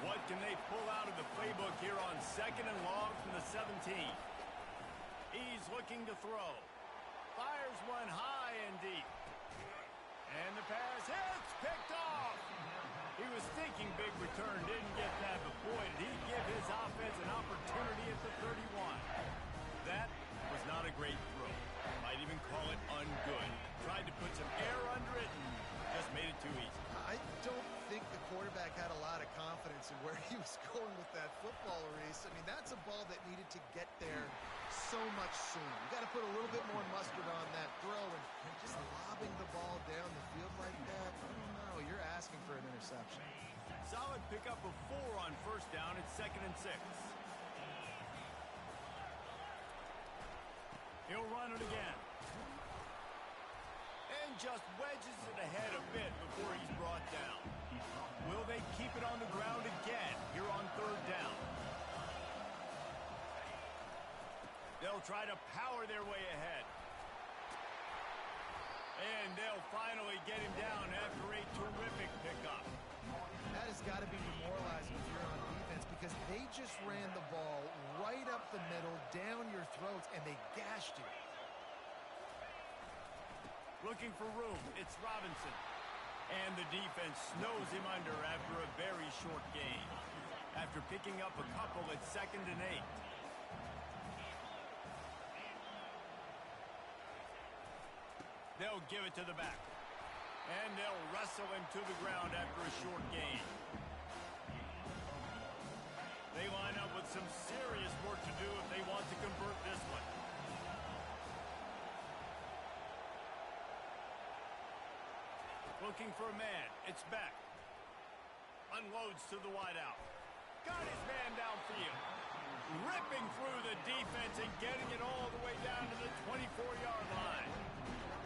What can they pull out of the playbook here on 2nd and long from the 17? He's looking to throw. Fires one high and deep. And the pass hits, picked off. He was thinking big return, didn't get that, but boy, did he give his offense an opportunity at the 31. That was not a great throw. Might even call it ungood. Tried to put some air under it and just made it too easy. I don't think the quarterback had a lot of confidence in where he was going with that football, Reese. I mean, that's a ball that needed to get there so much sooner. You got to put a little bit more mustard on that throw, and just lobbing the ball down the field like that, I don't know. You're asking for an interception. Solid pickup of 4 on first down. It's 2nd and 6. He'll run it again. And just wedges it ahead a bit before he's brought down. Will they keep it on the ground again here on 3rd down? They'll try to power their way ahead. And they'll finally get him down after a terrific pickup. That has got to be demoralizing if you're on defense, because they just ran the ball right up the middle, down your throats, and they gashed you. Looking for room, it's Robinson. And the defense snows him under after a very short gain. After picking up a couple, it's 2nd and 8. They'll give it to the back. And they'll wrestle him to the ground after a short gain. They line up with some serious work to do if they want to convert this one. Looking for a man. It's Beck. Unloads to the wideout. Got his man downfield. Ripping through the defense and getting it all the way down to the 24-yard line.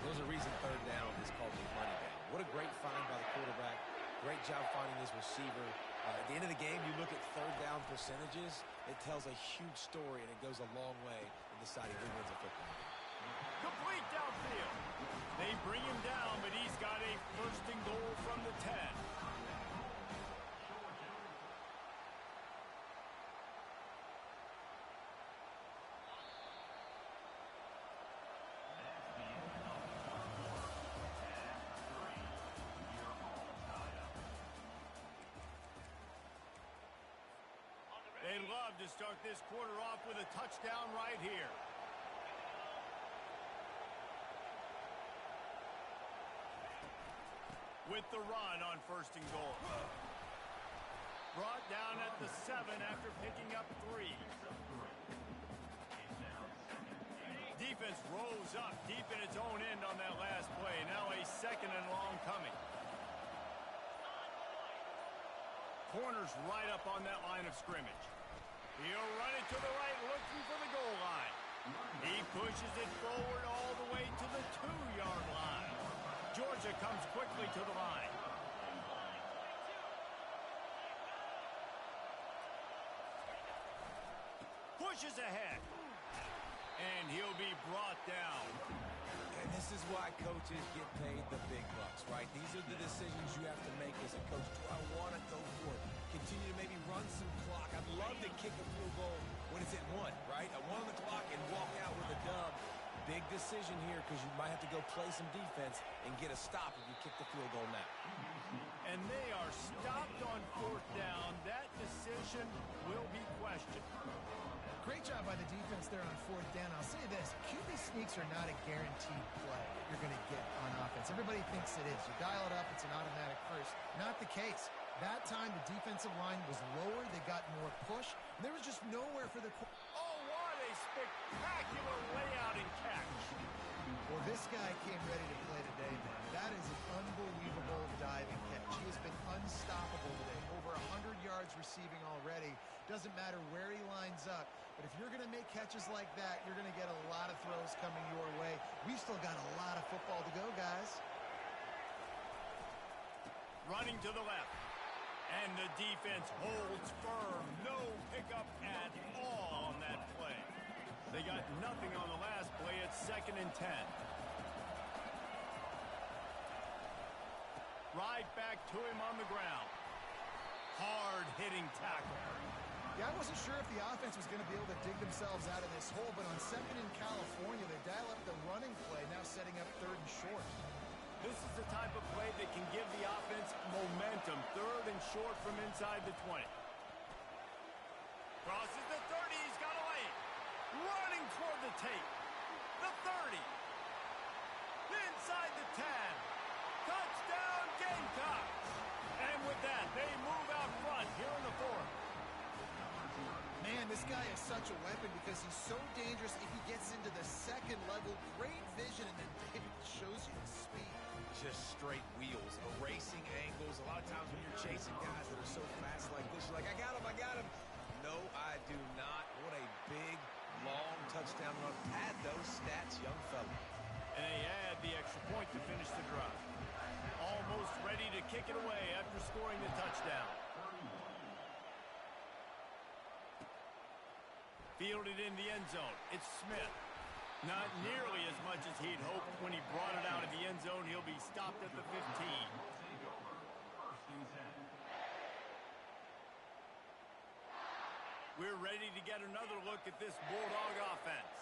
There's a reason 3rd down is called the money down. What a great find by the quarterback. Great job finding his receiver. At the end of the game, you look at 3rd down percentages. It tells a huge story, and it goes a long way in deciding who wins a football game. Complete downfield. They bring him down, but he's got a 1st and goal from the 10. They'd love to start this quarter off with a touchdown right here. With the run on 1st and goal. Brought down at the 7 after picking up 3. Defense rose up deep in its own end on that last play. Now a 2nd and long coming. Corner's right up on that line of scrimmage. He'll run it to the right, looking for the goal line. He pushes it forward all the way to the 2-yard line. Georgia comes quickly to the line. Pushes ahead. And he'll be brought down. And this is why coaches get paid the big bucks, right? These are the decisions you have to make as a coach. Do I want to go for it? Continue to maybe run some clock. I'd love to kick a field goal when it's at 1, right? A 1 on the clock and walk out with a dub. Big decision here, because you might have to go play some defense and get a stop if you kick the field goal now. And they are stopped on 4th down. That decision will be questioned. Great job by the defense there on 4th down. I'll say this, QB sneaks are not a guaranteed play that you're going to get on offense. Everybody thinks it is. You dial it up, it's an automatic first. Not the case. That time, the defensive line was lower. They got more push. And there was just nowhere for the... Oh, what a spectacular layout and catch. Well, This guy came ready to play today, man. That is an unbelievable diving catch. He has been unstoppable today. Over 100 yards receiving already. Doesn't matter where he lines up. But if you're going to make catches like that, you're going to get a lot of throws coming your way. We've still got a lot of football to go, guys. Running to the left. And the defense holds firm. No pickup at all on that play. They got nothing on the last play. It's 2nd and 10. Right back to him on the ground. Hard-hitting tackle. Yeah, I wasn't sure if the offense was going to be able to dig themselves out of this hole, but on 2nd in California, they dial up the running play, now setting up 3rd and short. This is the type of play that can give the offense momentum. 3rd and short from inside the 20. Crosses the 30. He's got a lane. Running toward the tape. The 30. Inside the 10. Touchdown Gamecocks. And with that, they move out front here in the 4th. Man, this guy is such a weapon because he's so dangerous if he gets into the 2nd level. Great vision, and then David shows you the speed. Just straight wheels, erasing angles. A lot of times when you're chasing guys that are so fast like this, you're like, I got him. No, I do not. What a big, long touchdown run. Pad those stats, young fella. And they add the extra point to finish the drive. Almost ready to kick it away after scoring the touchdown. Fielded in the end zone. It's Smith. Not nearly as much as he'd hoped when he brought it out of the end zone. He'll be stopped at the 15. We're ready to get another look at this Bulldog offense.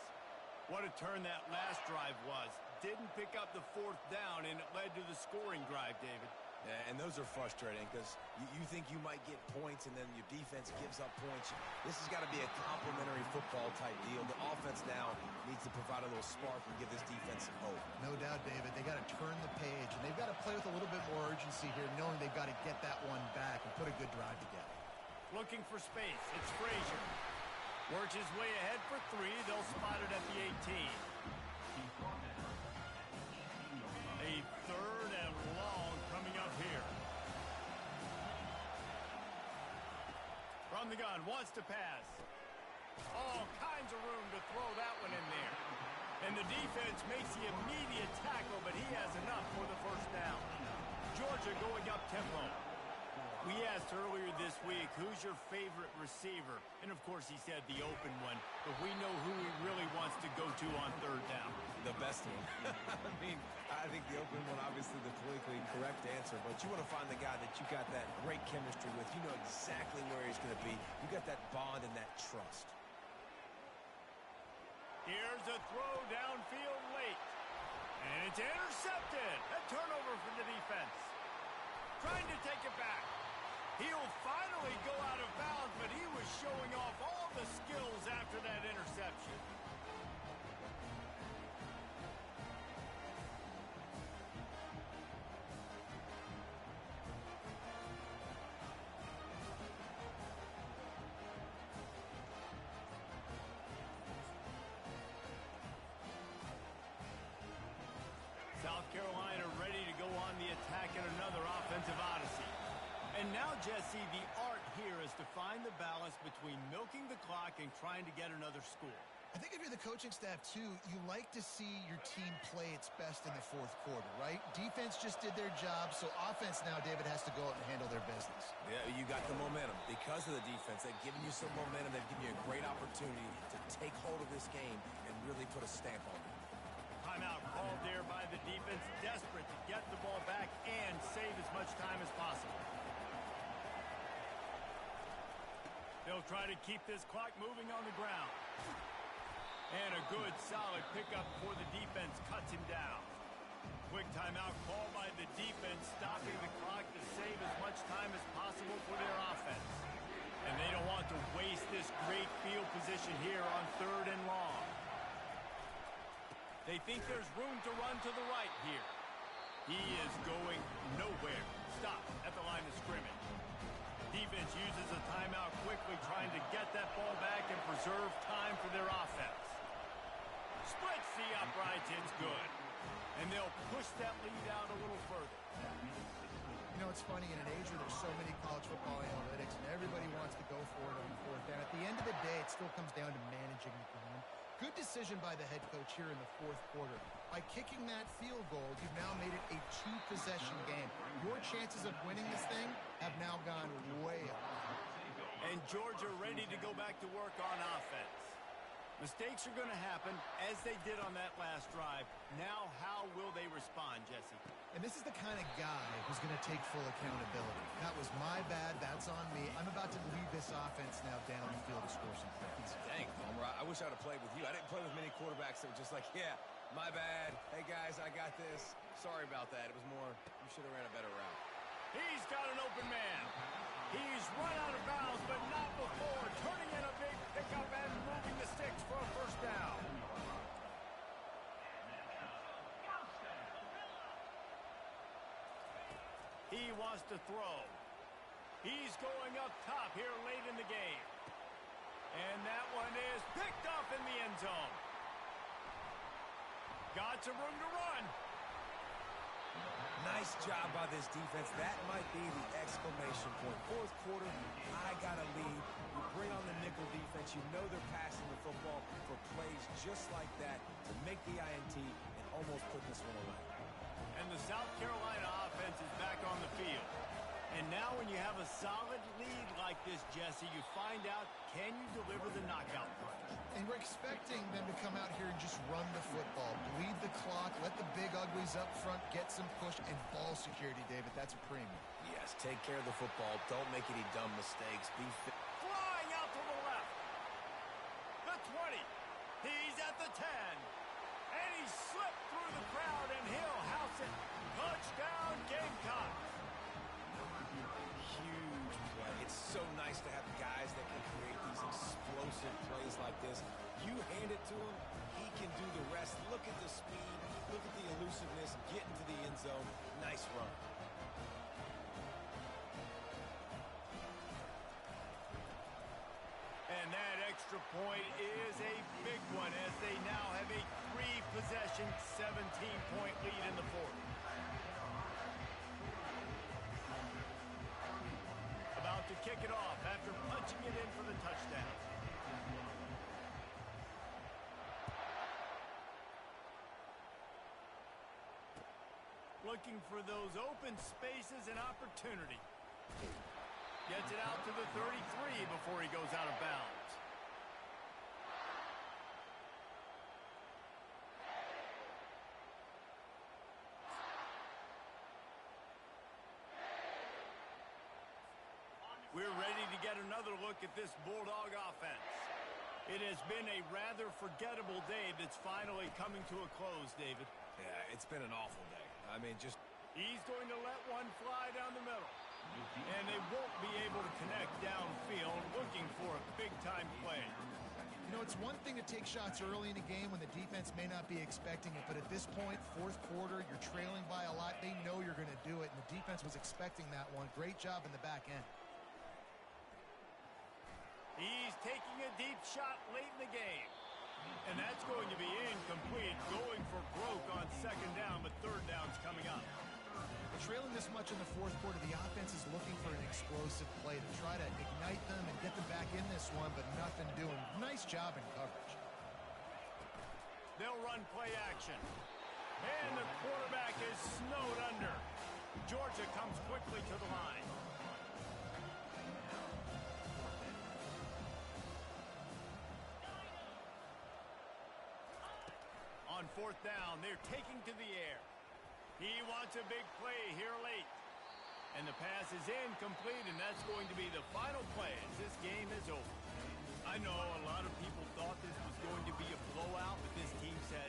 What a turn that last drive was. Didn't pick up the 4th down, and it led to the scoring drive, David. Yeah, and those are frustrating because you think you might get points and then your defense gives up points. This has got to be a complementary football type deal. The offense now needs to provide a little spark and give this defense some hope. No doubt, David. They got to turn the page, and they've got to play with a little bit more urgency here, knowing they've got to get that one back and put a good drive together. Looking for space. It's Frazier. Works his way ahead for 3. They'll spot it at the 18. A 3rd and long coming up here. From the gun, wants to pass. All kinds of room to throw that one in there. And the defense makes the immediate tackle, but he has enough for the 1st down. Georgia going up tempo. We asked earlier this week, who's your favorite receiver? And, of course, he said the open one. But we know who he really wants to go to on 3rd down. The best one. I think the open one, obviously the politically correct answer. But you want to find the guy that you got that great chemistry with. You know exactly where he's going to be. You got that bond and that trust. Here's a throw downfield late. And it's intercepted. A turnover for the defense. Trying to take it back. He'll finally go out of bounds, but he was showing off all the skills after that interception. South Carolina ready to go on the attack in another offensive odyssey. And now, Jesse, the art here is to find the balance between milking the clock and trying to get another score. I think if you're the coaching staff, too, you like to see your team play its best in the 4th quarter, right? Defense just did their job, so offense now, David, has to go out and handle their business. Yeah, you got the momentum. Because of the defense, they've given you some momentum. They've given you a great opportunity to take hold of this game and really put a stamp on it. Timeout called there by the defense, desperate to get the ball back and save as much time as possible. They'll try to keep this clock moving on the ground. And a good, solid pickup for the defense cuts him down. Quick timeout called by the defense, stopping the clock to save as much time as possible for their offense. And they don't want to waste this great field position here on 3rd and long. They think there's room to run to the right here. He is going nowhere. Stop at the line of scrimmage. Defense uses a timeout quickly, trying to get that ball back and preserve time for their offense. Splits the uprights. It's good. they'll push that lead out a little further. You know, it's funny, in an age where there's so many college football analytics and everybody wants to go for it on fourth down, at the end of the day, it still comes down to managing the game. Good decision by the head coach here in the fourth quarter. By kicking that field goal, you've now made it a two-possession game. Your chances of winning this thing have now gone way up. And Georgia ready to go back to work on offense. Mistakes are going to happen, as they did on that last drive. Now, how will they respond, Jesse? And this is the kind of guy who's going to take full accountability. That was my bad. That's on me. I'm about to lead this offense now down the field to score some points. Dang, Homer, I wish I'd have played with you. I didn't play with many quarterbacks that were just like, yeah, my bad. Hey, guys, I got this. Sorry about that. It was more, you should have ran a better route. He's got an open man. He's run out of bounds, but not before turning in a big pickup and moving the sticks for a first down. He wants to throw. He's going up top here late in the game. And that one is picked up in the end zone. Got some room to run. Nice job by this defense. That might be the exclamation point. Fourth quarter, I got a lead. You bring on the nickel defense. You know they're passing the football for plays just like that to make the INT and almost put this one away. And the South Carolina offense is back on the field. And now when you have a solid lead like this, Jesse, you find out, can you deliver the knockout punch? And we're expecting them to come out here and just run the football, bleed the clock, let the big uglies up front get some push, and ball security, David. That's a premium. Yes, take care of the football. Don't make any dumb mistakes. Be fit. Flying out to the left. The 20. He's at the 10. And he slipped through the crowd, and he'll house it. Touchdown, Gamecocks. Huge play. It's so nice to have guys that can create these explosive plays like this. You hand it to him, he can do the rest. Look at the speed. Look at the elusiveness. Get into the end zone. Nice run. And that extra point is a big one as they now have a three-possession, 17-point lead in the fourth. About to kick it off after punching it in for the touchdown. Looking for those open spaces and opportunity. Gets it out to the 33 before he goes out of bounds. We're ready to get another look at this Bulldog offense. It has been a rather forgettable day that's finally coming to a close, David. Yeah, it's been an awful day. I mean, just... He's going to let one fly down the middle. And they won't be able to connect downfield, looking for a big-time play. You know, it's one thing to take shots early in a game when the defense may not be expecting it, but at this point, fourth quarter, you're trailing by a lot. They know you're going to do it, and the defense was expecting that one. Great job in the back end. He's taking a deep shot late in the game. And that's going to be incomplete, going for broke on second down, but third down's coming up. Trailing this much in the fourth quarter, the offense is looking for an explosive play to try to ignite them and get them back in this one, but nothing doing. Nice job in coverage. They'll run play action. And the quarterback is snowed under. Georgia comes quickly to the line. On fourth down, they're taking to the air. He wants a big play here late. And the pass is incomplete, and that's going to be the final play as this game is over. I know a lot of people thought this was going to be a blowout, but this team said,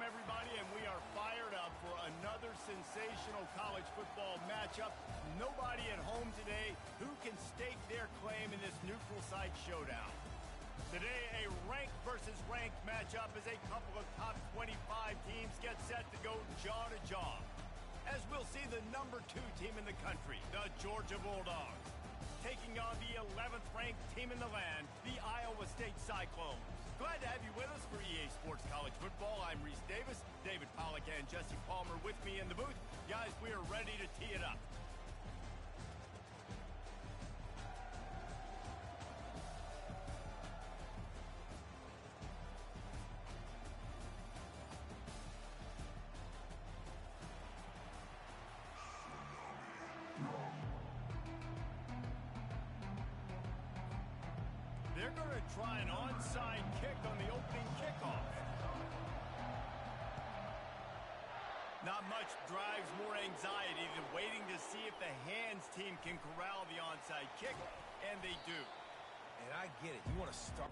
everybody, and we are fired up for another sensational college football matchup. Nobody at home today who can stake their claim in this neutral site showdown. Today, a ranked versus ranked matchup as a couple of top 25 teams get set to go jaw to jaw. As we'll see the number 2 team in the country, the Georgia Bulldogs, taking on the 11th ranked team in the land, the Iowa State Cyclones. Glad to have you with us for EA Sports College Football. I'm Reese Davis, David Pollack and Jesse Palmer with me in the booth. Guys, we are ready to tee it up. They're going to try an onside kick on the opening kickoff. Not much drives more anxiety than waiting to see if the hands team can corral the onside kick, and they do. And I get it. You want to start...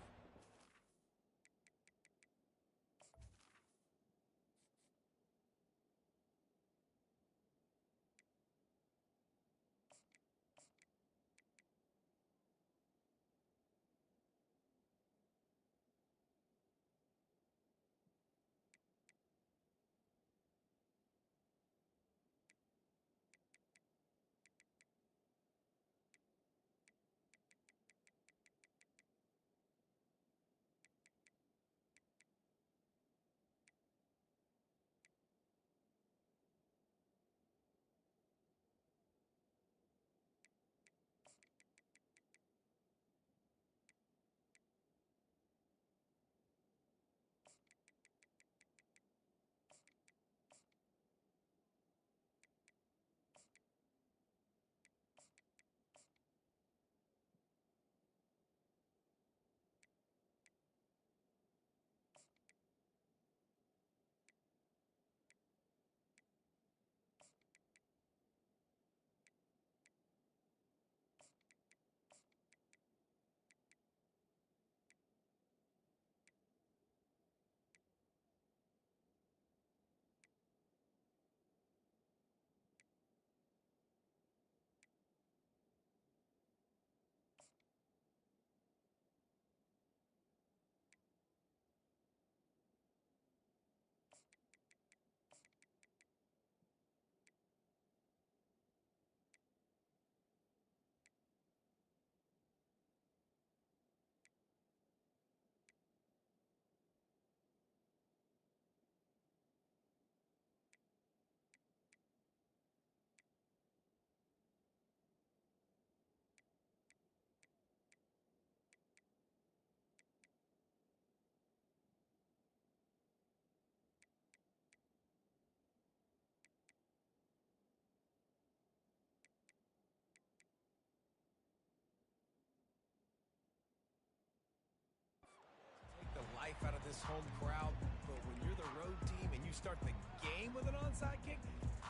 life out of this home crowd, but when you're the road team and you start the game with an onside kick,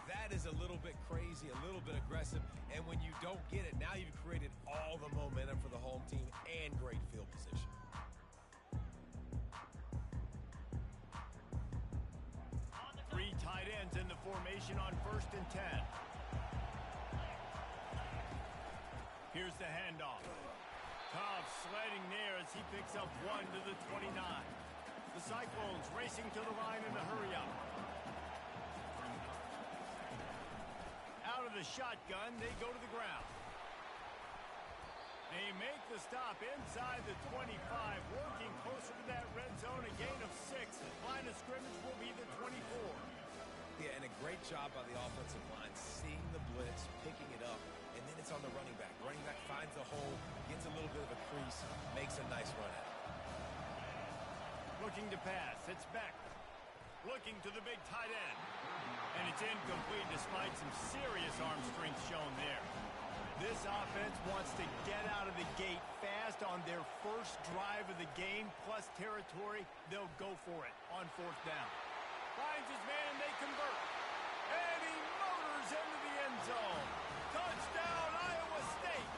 that is a little bit crazy, a little bit aggressive, and when you don't get it, now you've created all the momentum for the home team and great field position. Three tight ends in the formation on 1st and 10. Here's the handoff. Cobb sledding there as he picks up 1 to the 29. The Cyclones racing to the line in a hurry-up. Out of the shotgun, they go to the ground. They make the stop inside the 25, working closer to that red zone, a gain of 6. Line of scrimmage will be the 24. Yeah, and a great job by the offensive line, seeing the blitz, picking it up, and then it's on the running back. Running back finds a hole, gets a little bit of a crease, makes a nice run at it. Looking to pass, it's Beck. Looking to the big tight end. And it's incomplete despite some serious arm strength shown there. This offense wants to get out of the gate fast on their first drive of the game, plus territory. They'll go for it on 4th down. Finds his man, and they convert. And he motors into the end zone. Touchdown, Iowa State.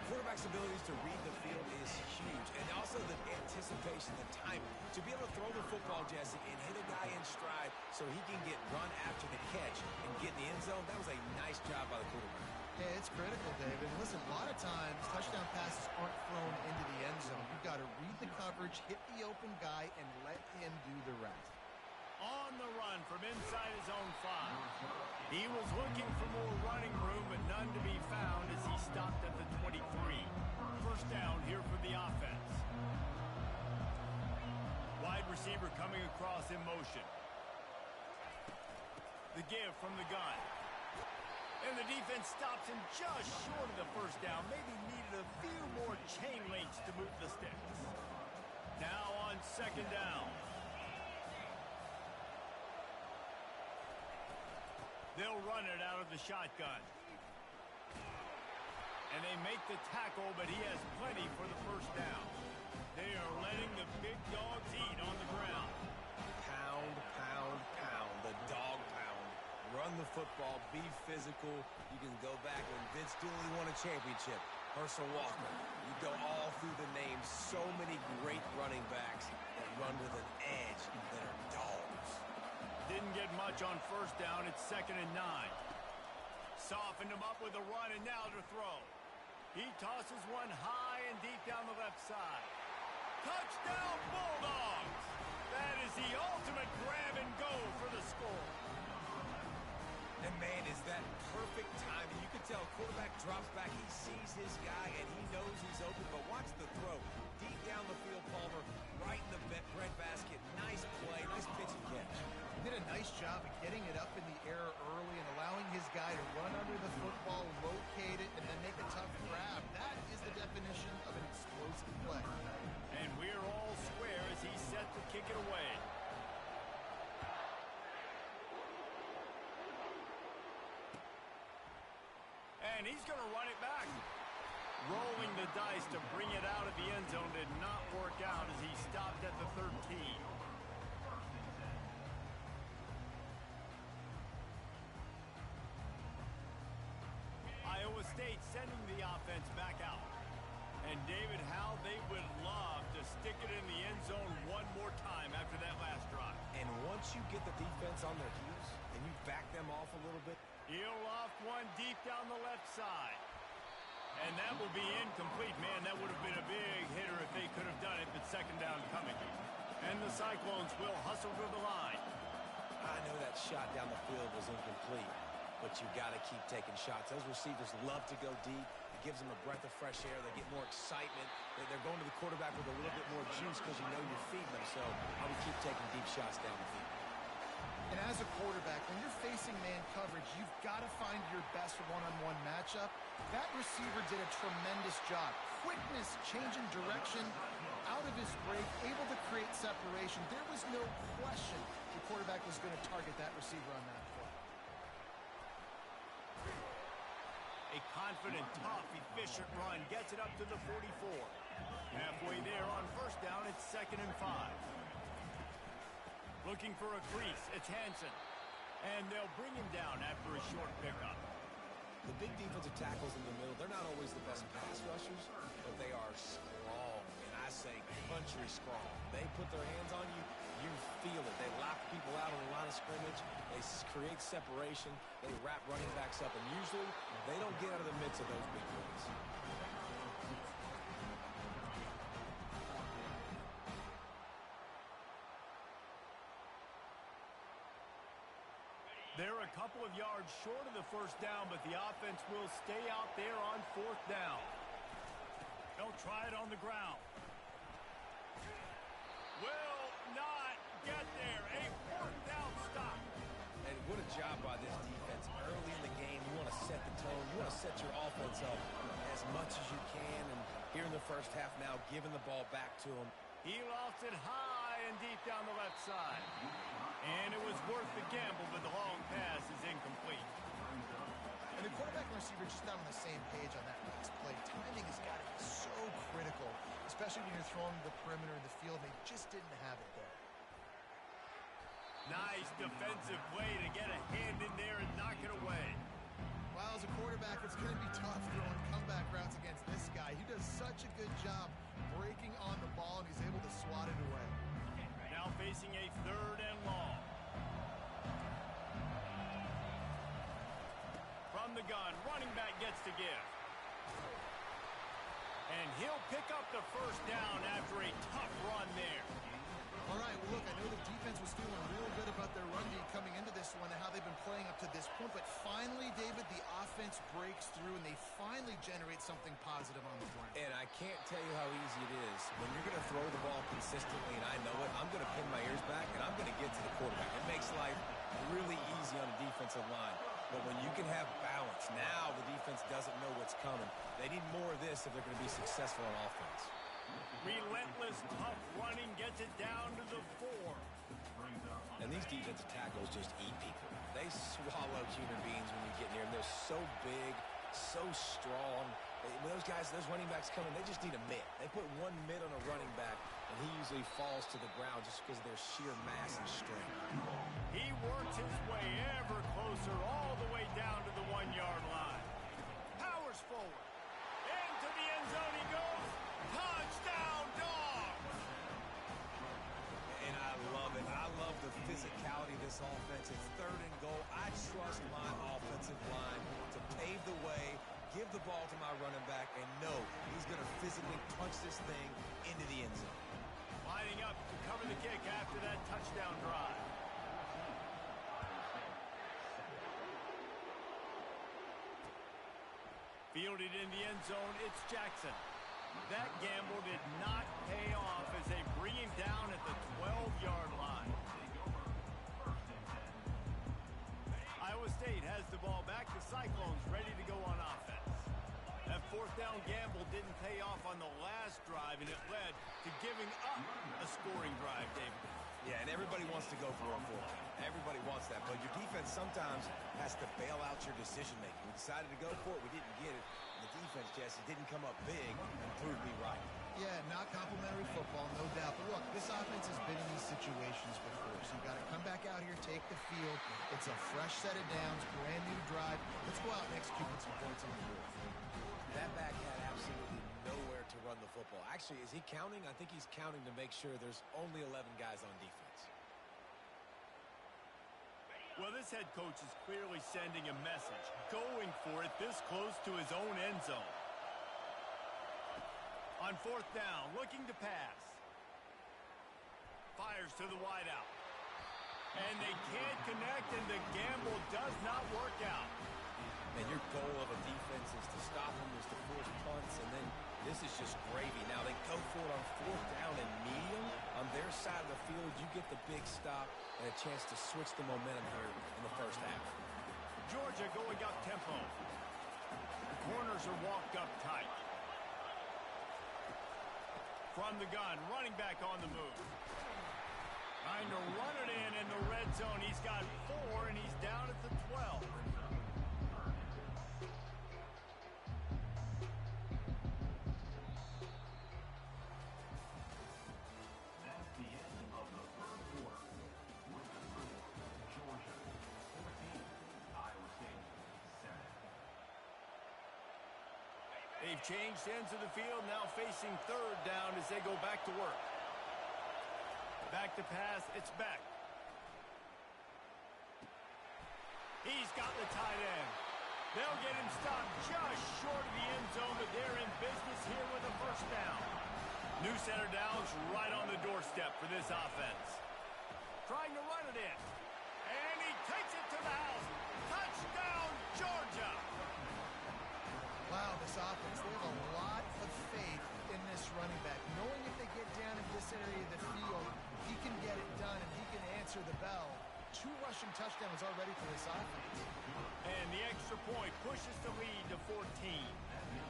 Quarterback quarterback's abilities to read the field is huge, and also the anticipation, the timing. To be able to throw the football, Jesse, and hit a guy in stride so he can get run after the catch and get in the end zone, that was a nice job by the quarterback. Yeah, it's critical, David. Listen, a lot of times touchdown passes aren't thrown into the end zone. You've got to read the coverage, hit the open guy, and let him do the rest. On the run from inside his own 5. He was looking for more running room, but none to be found as he stopped at the 23. First down here for the offense. Wide receiver coming across in motion. The give from the gun. And the defense stops him just short of the first down. Maybe needed a few more chain links to move the sticks. Now on second down. They'll run it out of the shotgun. And they make the tackle, but he has plenty for the first down. They are letting the big dogs eat on the ground. Pound, pound, pound. The dog pound. Run the football. Be physical. You can go back when Vince Dooley won a championship. Herschel Walker. You go all through the names. So many great running backs that run with an edge that are dogs. Didn't get much on first down. It's 2nd and 9. Softened him up with a run, and now to throw. He tosses one high and deep down the left side. Touchdown, Bulldogs! That is the ultimate grab and go for the score. And, man, is that perfect timing. You can tell quarterback drops back. He sees his guy, and he knows he's open. But watch the throw. Deep down the field, Palmer, right in the breadbasket. Nice play, nice pitch and catch. He did a nice job of getting it up in the air early and allowing his guy to run under the football, locate it, and then make a tough grab. That is the definition of an explosive play. And we're all square as he's set to kick it away. And he's going to run it back. Rolling the dice to bring it out of the end zone did not work out as he stopped at the 13. Iowa State sending the offense back out. And David, how they would love to stick it in the end zone one more time after that last drive. And once you get the defense on their heels and you back them off a little bit. He'll loft one deep down the left side. And that will be incomplete. Man, that would have been a big hitter if they could have done it, but second down coming. And the Cyclones will hustle to the line. I know that shot down the field was incomplete, but you got to keep taking shots. Those receivers love to go deep. It gives them a breath of fresh air. They get more excitement. They're going to the quarterback with a little bit more juice because you know you're feeding them. So I would keep taking deep shots down the field. And as a quarterback, when you're facing man coverage, you've got to find your best one-on-one matchup. That receiver did a tremendous job. Quickness, changing direction, out of his break, able to create separation. There was no question the quarterback was going to target that receiver on that play. A confident, tough, efficient run gets it up to the 44. Halfway there on first down, it's 2nd and 5. Looking for a crease, it's Hansen. And they'll bring him down after a short pickup. The big defensive tackles in the middle, they're not always the best pass rushers, but they are strong. And I say country strong. They put their hands on you, you feel it. They lock people out on the line of scrimmage. They create separation. They wrap running backs up. And usually, they don't get out of the midst of those big plays. They're a couple of yards short of the first down, but the offense will stay out there on fourth down. They'll try it on the ground. Will not get there. A fourth down stop. And what a job by this defense. Early in the game, you want to set the tone. You want to set your offense up as much as you can. And here in the first half now, giving the ball back to them. He lofts it high and deep down the left side. And it was worth the gamble, but the long pass is incomplete. And the quarterback and receiver just not on the same page on that last play. Timing has got to be so critical, especially when you're throwing to the perimeter of the field. They just didn't have it there. Nice defensive play to get a hand in there and knock it away. While as a quarterback, it's going to be tough throwing comeback routes against this guy. He gun, running back gets to give. And he'll pick up the first down after a tough run there. All right, well, look, I know the defense was feeling real good about their run D coming into this one and how they've been playing up to this point, but finally, David, the offense breaks through and they finally generate something positive on the ground. And I can't tell you how easy it is. When you're going to throw the ball consistently, and I know it, I'm going to pin my ears back, and I'm going to get to the quarterback. It makes life really easy on the defensive line. But when you can have balance, now the defense doesn't know what's coming. They need more of this if they're going to be successful on offense. Relentless, tough running gets it down to the 4. And these defensive tackles just eat people. They swallow human beings when you get near them. They're so big, so strong. When those guys, those running backs come in, they just need a mitt. They put one mitt on a running back, and he usually falls to the ground just because of their sheer mass and strength. He works his way ever closer all the way down to the 1-yard line. Powers forward. Into the end zone he goes. Touchdown, Dogs! And I love it. I love the physicality of this offense. It's 3rd and goal. I trust my offensive line to pave the way, give the ball to my running back, and know he's going to physically punch this thing into the end zone. Lining up to cover the kick after that touchdown drive. Fielded in the end zone, it's Jackson. That gamble did not pay off as they bring him down at the 12-yard line. Iowa State has the ball back. The Cyclones ready to go on offense. That 4th down gamble didn't pay off on the last drive, and it led to giving up a scoring drive, David. Yeah, and everybody wants to go for a 4th down. Everybody wants that, but your defense sometimes has to bail out your decision-making. We decided to go for it. We didn't get it. The defense, Jesse, didn't come up big and proved me right. Yeah, not complimentary football, no doubt. But look, this offense has been in these situations before, so you got to come back out here, take the field. It's a fresh set of downs, brand new drive. Let's go out and execute with some points on the board. That back had absolutely nowhere to run the football. Actually, is he counting? I think he's counting to make sure there's only 11 guys on defense. Well, this head coach is clearly sending a message, going for it this close to his own end zone. On 4th down, looking to pass. Fires to the wideout. And they can't connect, and the gamble does not work out. And your goal of a defense is to stop them, is to force punts, and then this is just gravy. Now they go for it on 4th down and medium. On their side of the field, you get the big stop and a chance to switch the momentum here in the first half. Georgia going up tempo. The corners are walked up tight. From the gun, running back on the move. Trying to run it in the red zone. He's got 4, and he's down at the 12. They've changed ends of the field, now facing 3rd down as they go back to work. Back to pass, it's Beck. He's got the tight end. They'll get him stopped just short of the end zone, but they're in business here with a first down. New center downs right on the doorstep for this offense. Trying to run it in. And he takes it to the house. Touchdown, Georgia! Wow, this offense, they have a lot of faith in this running back. Knowing if they get down in this area of the field, he can get it done and he can answer the bell. 2 rushing touchdowns already for this offense. And the extra point pushes the lead to 14.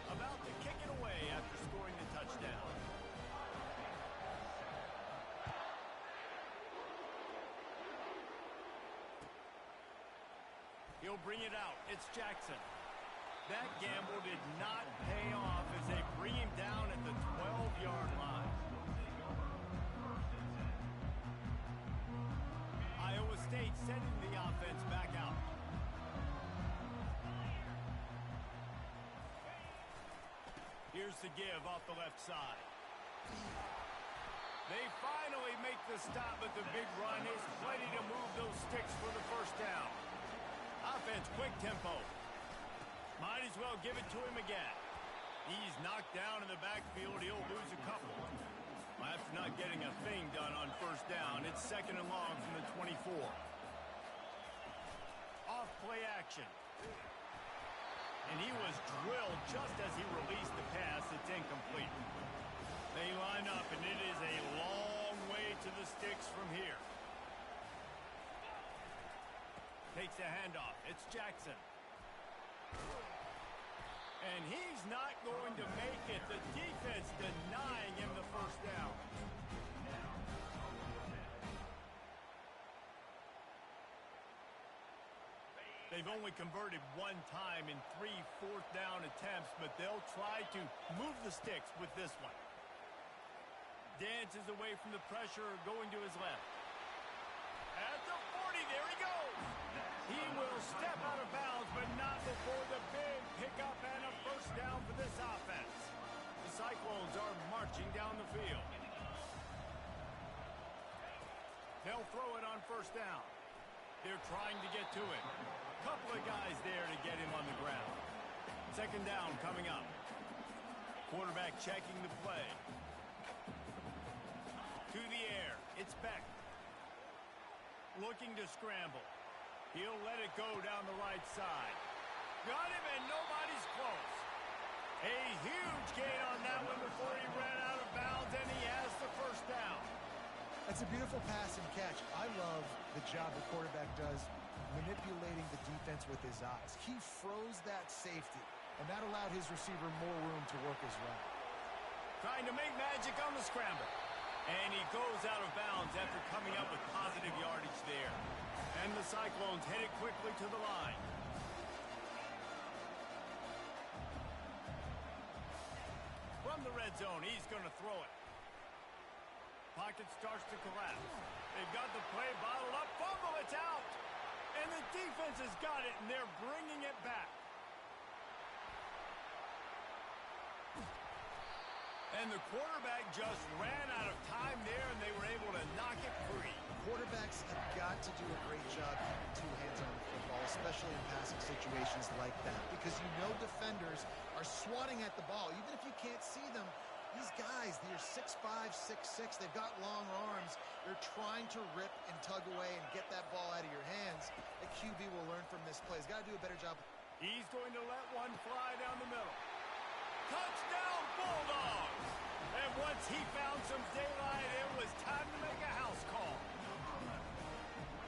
About to kick it away after scoring the touchdown. He'll bring it out. It's Jackson. That gamble did not pay off as they bring him down at the 12-yard line. Iowa State sending the offense back out. Here's the give off the left side. They finally make the stop, but the big run is plenty to move those sticks for the first down. Offense, quick tempo. they'll give it to him again. He's knocked down in the backfield. He'll lose a couple. After not getting a thing done on first down, it's 2nd and long from the 24. Off play action. And he was drilled just as he released the pass. It's incomplete. They line up, and it is a long way to the sticks from here. Takes a handoff. It's Jackson. And he's not going to make it. The defense denying him the first down. They've only converted one time in 3 fourth-down attempts, but they'll try to move the sticks with this one. Dances away from the pressure, going to his left. At the 40, there he goes. He will step out of bounds, but not before the big pickup and a first down for this offense. The Cyclones are marching down the field. They'll throw it on first down. They're trying to get to it. Couple of guys there to get him on the ground. 2nd down coming up. Quarterback checking the play. To the air. It's Beck. Looking to scramble. He'll let it go down the right side. Got him, and nobody's close. A huge gain on that one before he ran out of bounds, and he has the first down. That's a beautiful pass and catch. I love the job the quarterback does manipulating the defense with his eyes. He froze that safety, and that allowed his receiver more room to work his route. Trying to make magic on the scramble. And he goes out of bounds after coming up with positive yardage there. And the Cyclones headed quickly to the line. From the red zone, he's going to throw it. Pocket starts to collapse. They've got the play bottled up. Fumble, it's out. And the defense has got it, and they're bringing it back. And the quarterback just ran out of time there, and they were able to knock it free. Quarterbacks have got to do a great job keeping 2 hands on the football, especially in passing situations like that, because you know defenders are swatting at the ball. Even if you can't see them, these guys, they're 6'5", 6'6", they've got long arms. They're trying to rip and tug away and get that ball out of your hands. The QB will learn from this play. He's got to do a better job. He's going to let one fly down the middle. Touchdown, Bulldogs! And once he found some daylight, it was time to make a house call.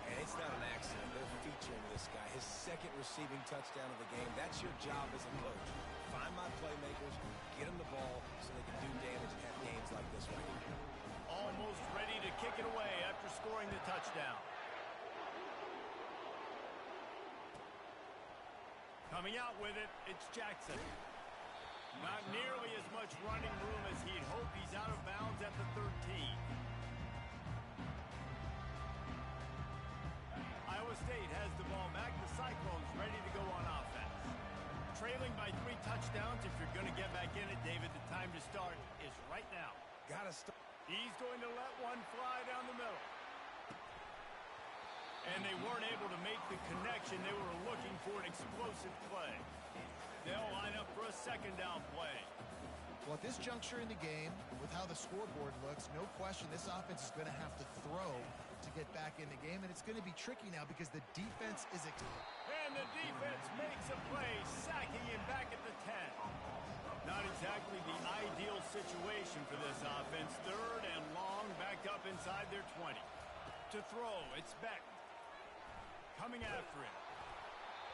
And it's not an accident. They're featuring this guy. His 2nd receiving touchdown of the game. That's your job as a coach. Find my playmakers, get them the ball so they can do damage and have games like this right here. Almost ready to kick it away after scoring the touchdown. Coming out with it, it's Jackson. Not nearly as much running room as he'd hoped. He's out of bounds at the 13. Iowa State has the ball back. The Cyclones ready to go on offense. Trailing by 3 touchdowns. If you're going to get back in it, David, the time to start is right now. Gotta start. He's going to let one fly down the middle. And they weren't able to make the connection. They were looking for an explosive play. They'll line up for a 2nd down play. Well, at this juncture in the game, with how the scoreboard looks, no question this offense is going to have to throw to get back in the game, and it's going to be tricky now because the defense is... And the defense makes a play, sacking him back at the 10. Not exactly the ideal situation for this offense. 3rd and long, backed up inside their 20. To throw, it's Beck. Coming after him.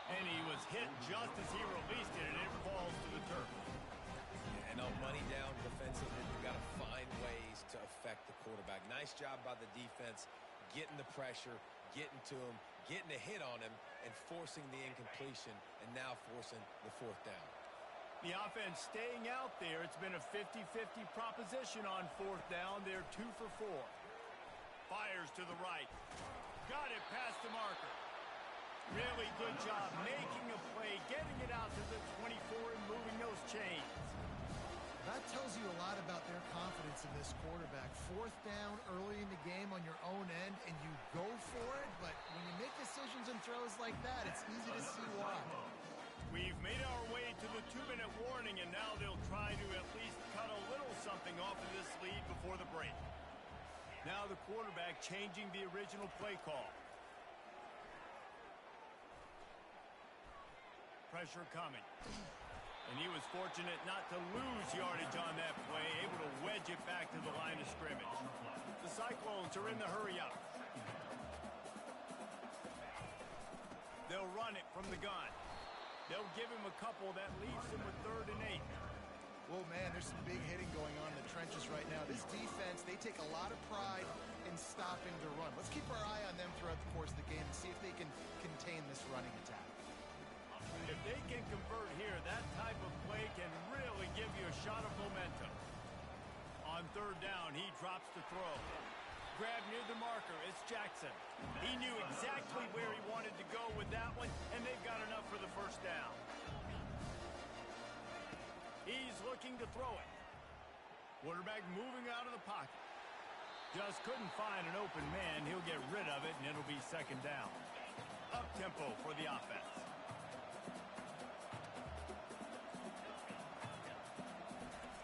And he was hit just as he released it, and it falls to the turf. And on money down defensively, you've got to find ways to affect the quarterback. Nice job by the defense, getting the pressure, getting to him, getting a hit on him, and forcing the incompletion, and now forcing the 4th down. The offense staying out there. It's been a 50-50 proposition on 4th down. They're 2 for 4. Fires to the right. Got it past the marker. Really good job making a play, getting it out to the 24 and moving those chains. That tells you a lot about their confidence in this quarterback. 4th down early in the game on your own end, and you go for it, but when you make decisions and throws like that, it's easy to see why. We've made our way to the running, and now they'll try to at least cut a little something off of this lead before the break. Now the quarterback changing the original play call. Pressure coming. And he was fortunate not to lose yardage on that play, able to wedge it back to the line of scrimmage. The Cyclones are in the hurry up. They'll run it from the gun. They'll give him a couple that leaves him with 3rd and 8. Well, man, there's some big hitting going on in the trenches right now. This defense, they take a lot of pride in stopping the run. Let's keep our eye on them throughout the course of the game and see if they can contain this running attack. If they can convert here, that type of play can really give you a shot of momentum. On 3rd down, he drops the throw. Grab near the marker, it's Jackson. He knew exactly where he wanted to go with that one, and they've got enough for the 1st down. He's looking to throw it. Quarterback moving out of the pocket. Just couldn't find an open man. He'll get rid of it, and it'll be 2nd down. Up-tempo for the offense.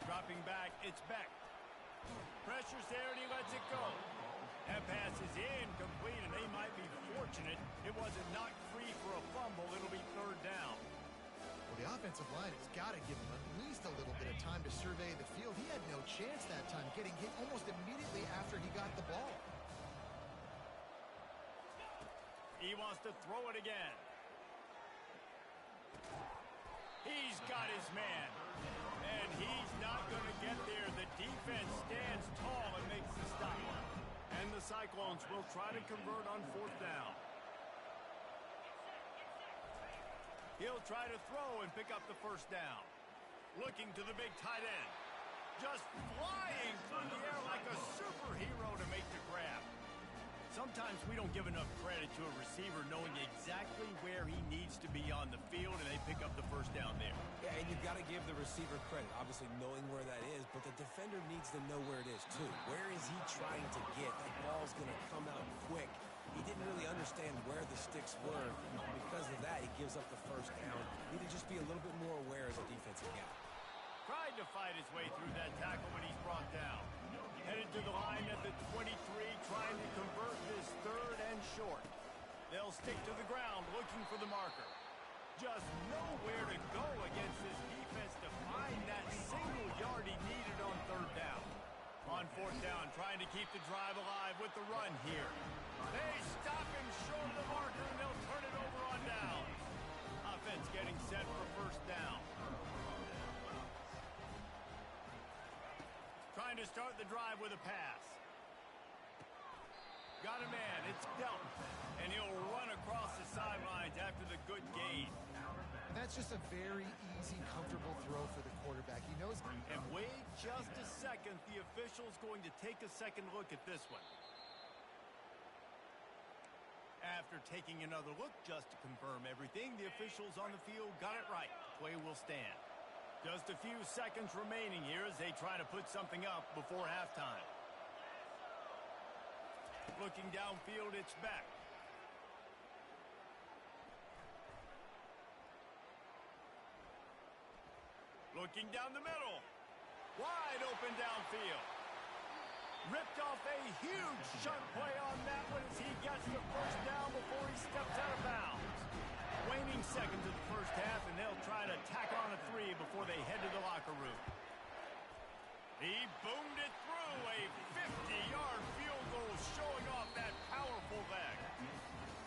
Dropping back, it's Beck. Pressure's there, and he lets it go. That pass is incomplete, and they might be fortunate it wasn't knocked free for a fumble. It'll be 3rd down. Well, the offensive line has got to give him at least a little bit of time to survey the field. He had no chance that time, getting hit almost immediately after he got the ball. He wants to throw it again. He's got his man. And he's not going to get there. The defense stands tall and makes the stop. And the Cyclones will try to convert on 4th down. He'll try to throw and pick up the 1st down. Looking to the big tight end. Just flying through the air like a superhero to make the grab. Sometimes we don't give enough credit to a receiver knowing exactly where he needs to be on the field, and they pick up the 1st down there. Yeah, and you've got to give the receiver credit, obviously knowing where that is, but the defender needs to know where it is too. Where is he trying to get? That ball's going to come out quick. He didn't really understand where the sticks were. Because of that, he gives up the 1st down. Need to just be a little bit more aware as a defensive guy. Tried to fight his way through that tackle when he's brought down. Headed to the line at the 23, trying to convert this 3rd and short. They'll stick to the ground, looking for the marker. Just nowhere to go against this defense to find that single yard he needed on 3rd down. On 4th down, trying to keep the drive alive with the run here. They stop him short of the marker, and they'll turn it over on down. Offense getting set for 1st down. Trying to start the drive with a pass. Got a man, it's Delton. And he'll run across the sidelines after the good gain. That's just a very easy, comfortable throw for the quarterback. He knows. And wait just a second. The official's going to take a second look at this one. After taking another look just to confirm everything, the officials on the field got it right. The play will stand. Just a few seconds remaining here as they try to put something up before halftime. Looking downfield, it's Beck. Looking down the middle. Wide open downfield. Ripped off a huge sharp play on that one as he gets the 1st down before he steps out of bounds. Waning seconds of the 1st half, and they'll try to tack on a 3 before they head to the locker room. He boomed it through. A 50-yard field goal showing off that powerful leg.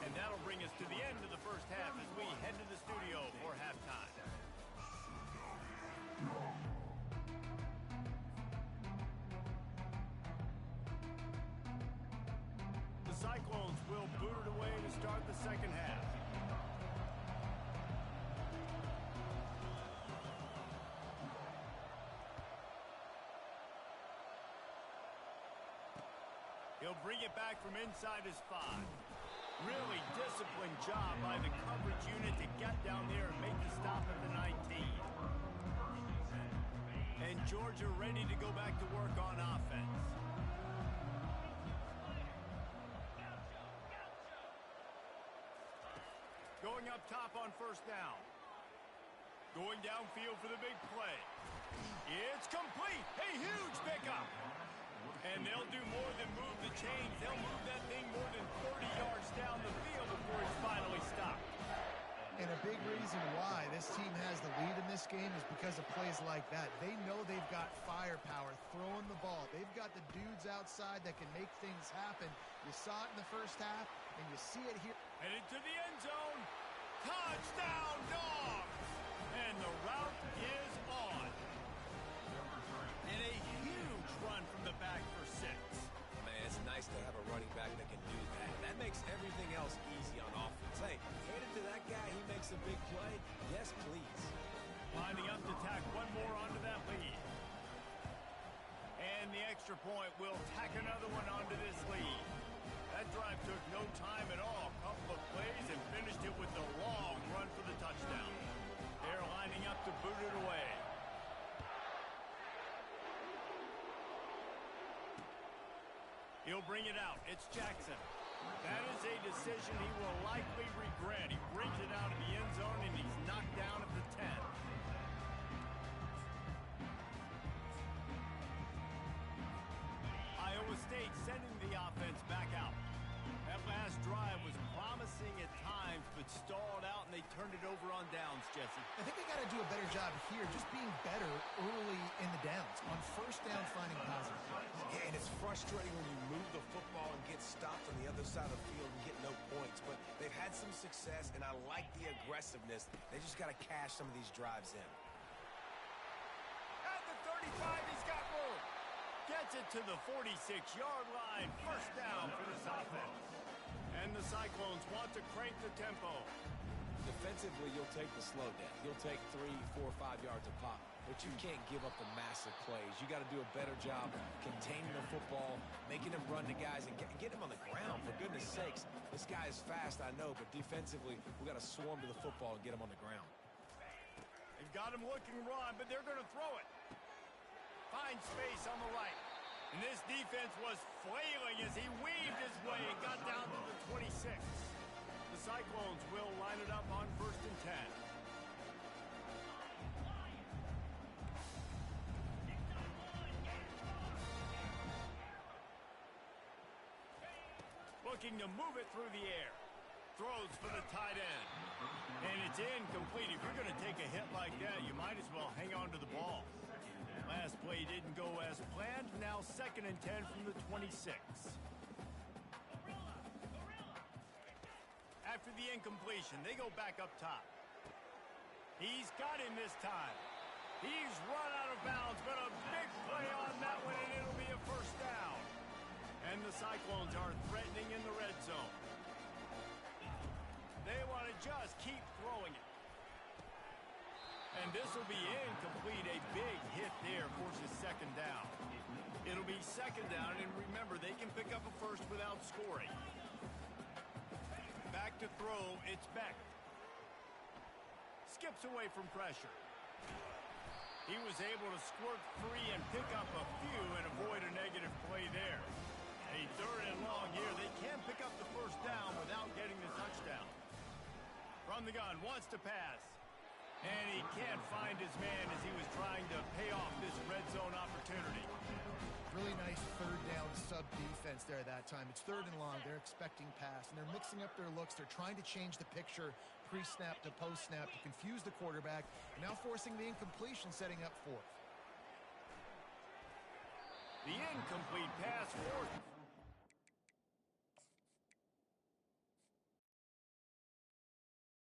And that'll bring us to the end of the 1st half as we head to the studio for halftime. The Cyclones will boot it away to start the 2nd half. He'll bring it back from inside his 5. Really disciplined job by the coverage unit to get down there and make the stop at the 19. And Georgia ready to go back to work on offense. Going up top on 1st down. Going downfield for the big play. It's complete. A huge pickup. And they'll do more than move the chains. They'll move that thing more than 30 yards down the field before he's finally stopped. And a big reason why this team has the lead in this game is because of plays like that. They know they've got firepower throwing the ball. They've got the dudes outside that can make things happen. You saw it in the first half, and you see it here. Headed to the end zone. Touchdown, Dogs! And the route is on. And a huge run from the back for 6. Man, it's nice to have a running back that can do that. That makes everything else easy on offense. Hey, hand it to that guy. He makes a big play. Yes, please. Lining up to tack one more onto that lead. And the extra point will tack another one onto this lead. That drive took no time at all. Couple of plays and finished it with the long run for the touchdown. They're lining up to boot it away. He'll bring it out. It's Jackson. That is a decision he will likely regret. He brings it out of the end zone, and he's knocked down at the 10. Iowa State sending the offense back out. That last drive was promising at times, but stalled out, and they turned it over on downs, Jesse. I think they got to do a better job here, just being better early in the downs. On first down, finding positive plays. Yeah, and it's frustrating when you move the football and get stopped on the other side of the field and get no points. But they've had some success, and I like the aggressiveness. They just got to cash some of these drives in. At the 35, he's got room. Gets it to the 46-yard line. First down for this offense. And the Cyclones want to crank the tempo. Defensively, you'll take the slow down. You'll take 3, 4, 5 yards a pop. But you can't give up the massive plays. You got to do a better job containing the football, making them run to guys, and get him on the ground. For goodness sakes, this guy is fast, I know, but defensively, we got to swarm to the football and get him on the ground. They've got him looking run, but they're going to throw it. Finds space on the right. And this defense was flailing as he weaved his way and got down to the 26. The Cyclones will line it up on 1st and 10. Looking to move it through the air. Throws for the tight end. And it's incomplete. If you're going to take a hit like that, you might as well hang on to the ball. Last play didn't go as planned. Now 2nd and 10 from the 26. After the incompletion, they go back up top. He's got him this time. He's run out of bounds, but a big play on that one, and it'll be a first down. And the Cyclones are threatening in the red zone. They want to just keep throwing it. And this will be incomplete. A big hit there forces 2nd down. It'll be 2nd down, and remember, they can pick up a first without scoring. Back to throw, it's Beck. Skips away from pressure. He was able to squirt free and pick up a few and avoid a negative play there. A 3rd and long here. They can pick up the first down without getting the touchdown. From the gun, wants to pass. And he can't find his man as he was trying to pay off this red zone opportunity. Really nice 3rd down sub defense there that time. It's 3rd and long. They're expecting pass, and they're mixing up their looks. They're trying to change the picture pre-snap to post-snap to confuse the quarterback, and now forcing the incompletion, setting up 4th. The incomplete pass 4th.